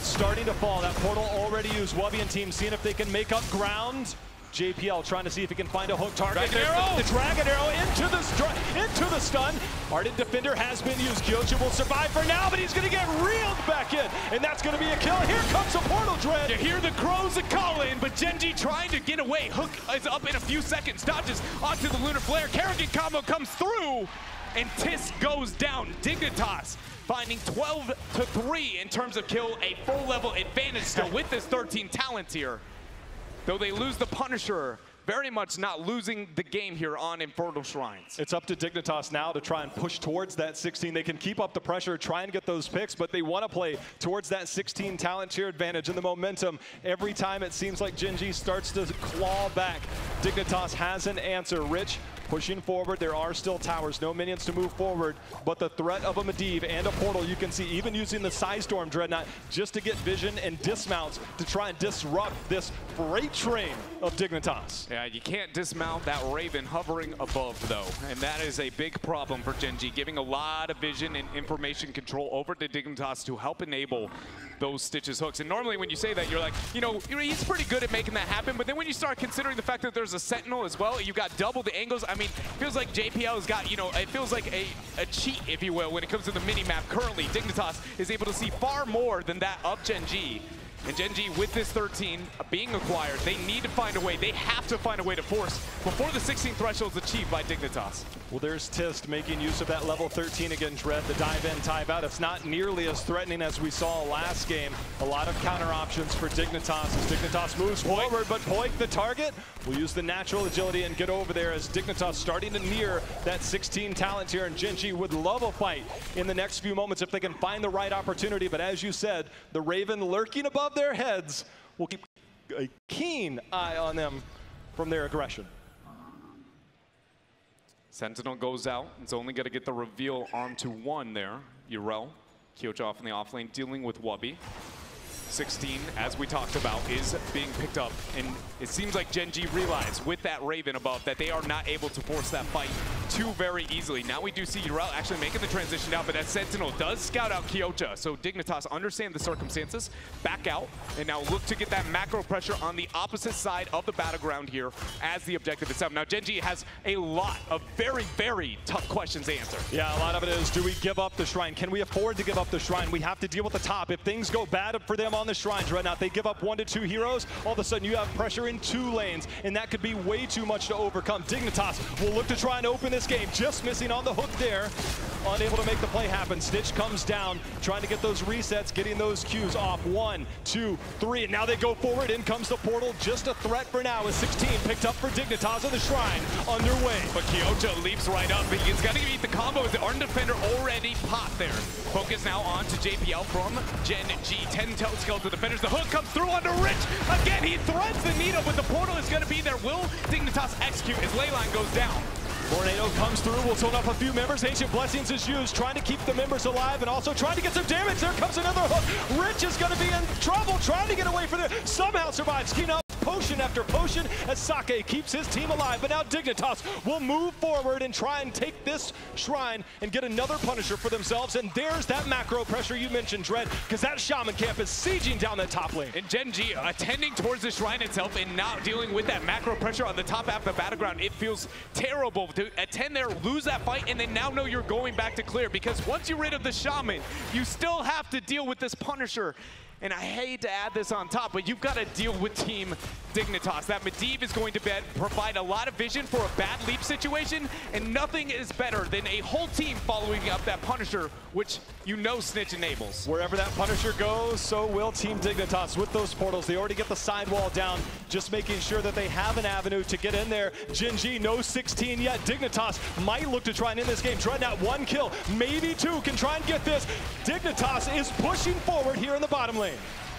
Starting to fall. That portal already used. Wubby and team seeing if they can make up ground. JPL trying to see if he can find a hook target. Dragon Arrow! The Dragon Arrow into the stun. Ardent Defender has been used. Kyocha will survive for now, but he's going to get reeled back in, and that's going to be a kill. Here comes the portal, Dread. You hear the crows a calling, but GenG trying to get away. Hook is up in a few seconds, dodges onto the Lunar Flare. Kerrigan combo comes through, and Tisk goes down. Dignitas finding 12-3 in terms of kill, a full level advantage still with this 13 talent here. Though they lose the Punisher, very much not losing the game here on Infernal Shrines. It's up to Dignitas now to try and push towards that 16. They can keep up the pressure, try and get those picks, but they want to play towards that 16 talent tier advantage and the momentum. Every time it seems like GenG starts to claw back, Dignitas has an answer. Rich pushing forward. There are still towers, no minions to move forward, but the threat of a Medivh and a portal, you can see even using the Psystorm Dreadnought just to get vision and dismounts to try and disrupt this freight train of Dignitas. Yeah, you can't dismount that Raven hovering above, though, and that is a big problem for GenG, giving a lot of vision and information control over to Dignitas to help enable those Stitches hooks. And normally when you say that, you're like, you know, he's pretty good at making that happen, but then when you start considering the fact that there's a Sentinel as well, you got double the angles. I mean, it feels like JPL has got, you know, it feels like a cheat, if you will, when it comes to the mini-map. Currently, Dignitas is able to see far more than that of GenG. And GenG, with this 13 being acquired, they need to find a way. They have to find a way to force before the 16 threshold is achieved by Dignitas. Well, there's Tist making use of that level 13 again, Dread. The dive in, dive out. It's not nearly as threatening as we saw last game. A lot of counter options for Dignitas as Dignitas moves forward, but Poik, the target, will use the natural agility and get over there as Dignitas starting to near that 16 talent here, and GenG would love a fight in the next few moments if they can find the right opportunity. But as you said, the Raven lurking above their heads will keep a keen eye on them from their aggression. Sentinel goes out. It's only going to get the reveal arm to 1 there. Yrel, Kyocha off in the off lane, dealing with Wubby. 16, as we talked about, is being picked up, and it seems like GenG realized with that Raven above that they are not able to force that fight too very easily. Now we do see Yrel actually making the transition out, but that Sentinel does scout out Kyocha, so Dignitas understand the circumstances, back out, and now look to get that macro pressure on the opposite side of the battleground here as the objective itself. Now GenG has a lot of very, very tough questions to answer. Yeah, a lot of it is, do we give up the Shrine? Can we afford to give up the Shrine? We have to deal with the top. If things go bad for them on the Shrines right now, they give up 1 to 2 heroes, all of a sudden you have pressure in 2 lanes, and that could be way too much to overcome. Dignitas will look to try and open this game, just missing on the hook there, unable to make the play happen. Stitch comes down, trying to get those resets, getting those Qs off. 1, 2, 3, and now they go forward. In comes the portal, just a threat for now as 16 picked up for Dignitas on the Shrine, underway. But Kyocha leaps right up, but he's got to eat the combo as the Ardent Defender already popped there. Focus now on to JPL from GenG. 10 skeleton defenders. The hook comes through under Rich. Again, he threads the needle, but the portal is going to be there. Will Dignitas execute as Leyline goes down? Tornado comes through, will tone up a few members. Ancient Blessings is used, trying to keep the members alive and also trying to get some damage. There comes another hook. Rich is going to be in trouble, trying to get away from there. Somehow survives. Keen up potion after potion as Sake keeps his team alive. But now Dignitas will move forward and try and take this Shrine and get another Punisher for themselves. And there's that macro pressure you mentioned, Dread, because that Shaman camp is sieging down that top lane. And GenG attending towards the Shrine itself and not dealing with that macro pressure on the top half of the battleground. It feels terrible to attend there, lose that fight, and then now know you're going back to clear, because once you're rid of the Shaman, you still have to deal with this Punisher. And I hate to add this on top, but you've got to deal with Team Dignitas. That Medivh is going to provide a lot of vision for a bad leap situation, and nothing is better than a whole team following up that Punisher, which you know Snitch enables. Wherever that Punisher goes, so will Team Dignitas with those portals. They already get the sidewall down, just making sure that they have an avenue to get in there. GenG, no 16 yet. Dignitas might look to try and end this game. Dreadnought, 1 kill, maybe 2, can try and get this. Dignitas is pushing forward here in the bottom lane.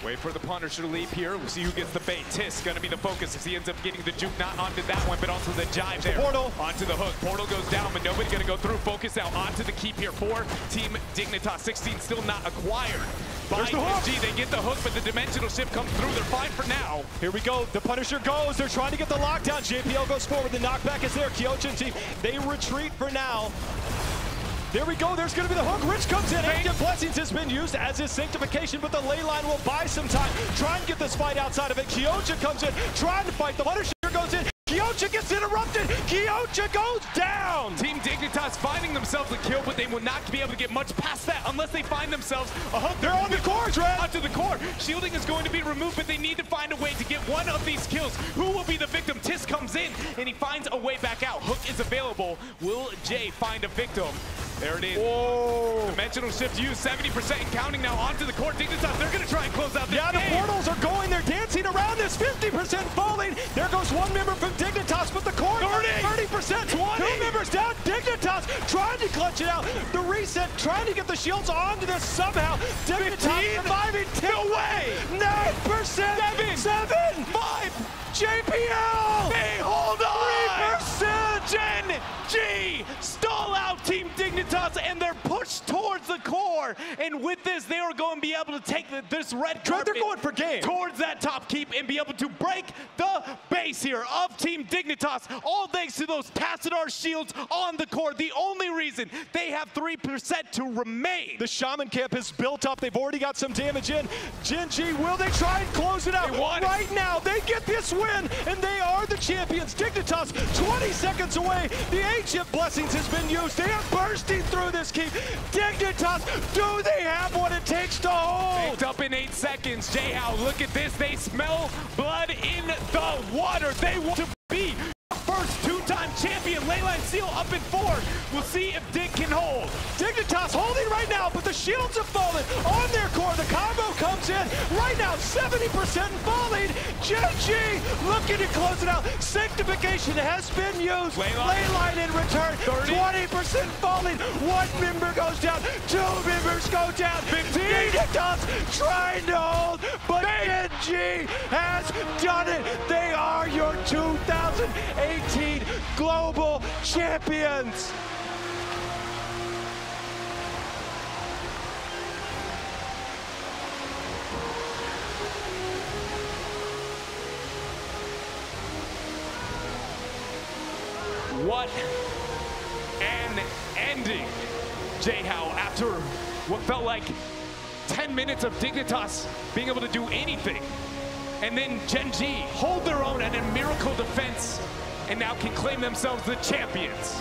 Wait for the Punisher leap here. We'll see who gets the bait. Tisk going to be the focus as he ends up getting the juke, not onto that one, but also the jive there. Portal. Onto the hook. Portal goes down, but nobody going to go through. Focus out onto the keep here for Team Dignitas. 16 still not acquired by GenG. They get the hook, but the dimensional shift comes through. They're fine for now. Here we go. The Punisher goes. They're trying to get the lockdown. JPL goes forward. The knockback is there. Kyocha and team, they retreat for now. There we go, there's gonna be the hook. Rich comes in, Ancient Blessings has been used as his sanctification, but the Leyline will buy some time. Try and get this fight outside of it. Kyocha comes in, trying to fight. The Punisher goes Kyocha gets interrupted. Kyocha goes down. Team Dignitas finding themselves a kill, but they will not be able to get much past that unless they find themselves a hook. They're on the core, Red. Onto the core. Shielding is going to be removed, but they need to find a way to get one of these kills. Who will be the victim? Tis comes in, and he finds a way back out. Hook is available. Will Jay find a victim? There it is. Whoa. Dimensional shift used, 70% and counting now onto the core. Dignitas, they're going to try and close out this Yeah, the game. portals are going. They're dancing around this. 50% falling. There goes one member from Dignitas, but the core 30%. 20. 2 members down. Dignitas trying to clutch it out. The reset, trying to get the shields onto this somehow. Dignitas surviving. No way. 9%. 7. 5. JPL. Hey, hold on. 3%. GenG stall out Team Dignitas, and they're pushed towards the core. And with this, they are going to be able to take this red carpet. They're going for game. Towards that top keep and be able to break the base here of Team Dignitas. All thanks to those Tassadar shields on the core. The only reason they have 3% to remain. The Shaman camp is built up. They've already got some damage in. GenG, will they try and close it out? They want it. Right now, they get this win, and they are the champions. Dignitas, 20 seconds away. The ancient blessings has been used. They are bursting through this keep. Dignitas, do they have what it takes to hold? Picked up in 8 seconds. J-How, look at this. They smell blood in the water. They want to be first 2-time champion. Leyline Seal up in 4. We'll see if Dig can hold. Dignitas holding right now, but the shields have fallen on their core. The combo comes in right now, 70% falling. GenG looking to close it out. Sanctification has been used. Leyline in return, 20% falling. 1 member goes down, 2 members go down. Dignitas trying to hold, but GenG has done it. They are your 2018 global champions. What an ending, J-How, after what felt like 10 minutes of Dignitas being able to do anything. And then GenG hold their own and a miracle defense and now can claim themselves the champions.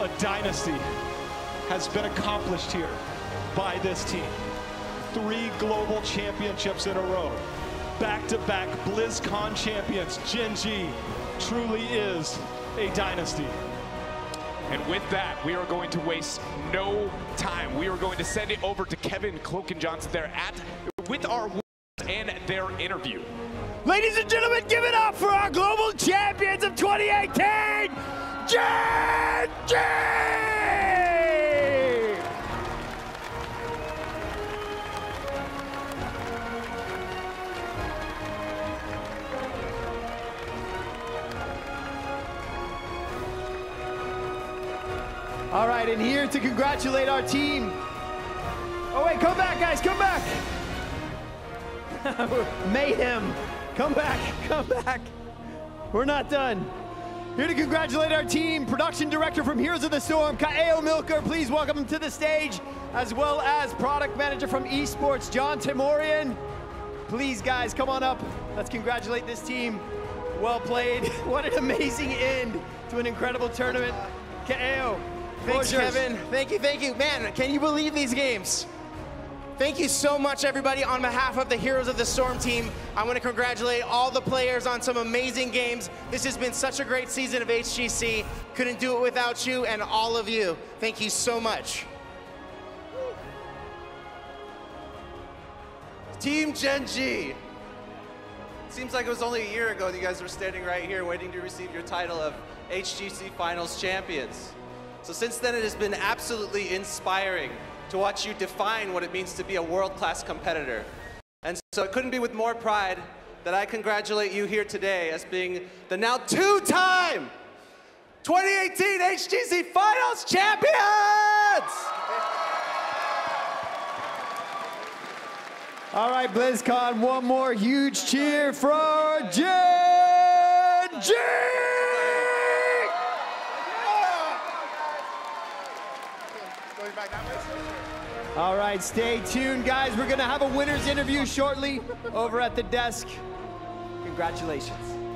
A dynasty has been accomplished here by this team. 3 global championships in a row. Back-to-back BlizzCon champions. GenG truly is a dynasty. And with that, we are going to waste no time. We are going to send it over to Kevin Cloak and Johnson there with our and their interview. Ladies and gentlemen, give it up for our global champions of 2018, GenG! All right, and here to congratulate our team. Oh wait, come back, guys, come back. Mayhem, come back, come back. We're not done. Here to congratulate our team, production director from Heroes of the Storm, Kaeo Milker, please welcome him to the stage, as well as product manager from eSports, John Timorian. Please, guys, come on up. Let's congratulate this team. Well played. What an amazing end to an incredible tournament. Kaeo. Thanks, Kevin. Thank you. Man, can you believe these games? Thank you so much, everybody. On behalf of the Heroes of the Storm team, I want to congratulate all the players on some amazing games. This has been such a great season of HGC. Couldn't do it without you and all of you. Thank you so much. Team GenG. Seems like it was only a year ago that you guys were standing right here waiting to receive your title of HGC Finals Champions. So since then, it has been absolutely inspiring to watch you define what it means to be a world-class competitor. And so it couldn't be with more pride that I congratulate you here today as being the now 2-time 2018 HGC Finals Champions! All right, BlizzCon, one more huge cheer for GenG! Going back that way? All right, stay tuned, guys. We're going to have a winner's interview shortly over at the desk. Congratulations.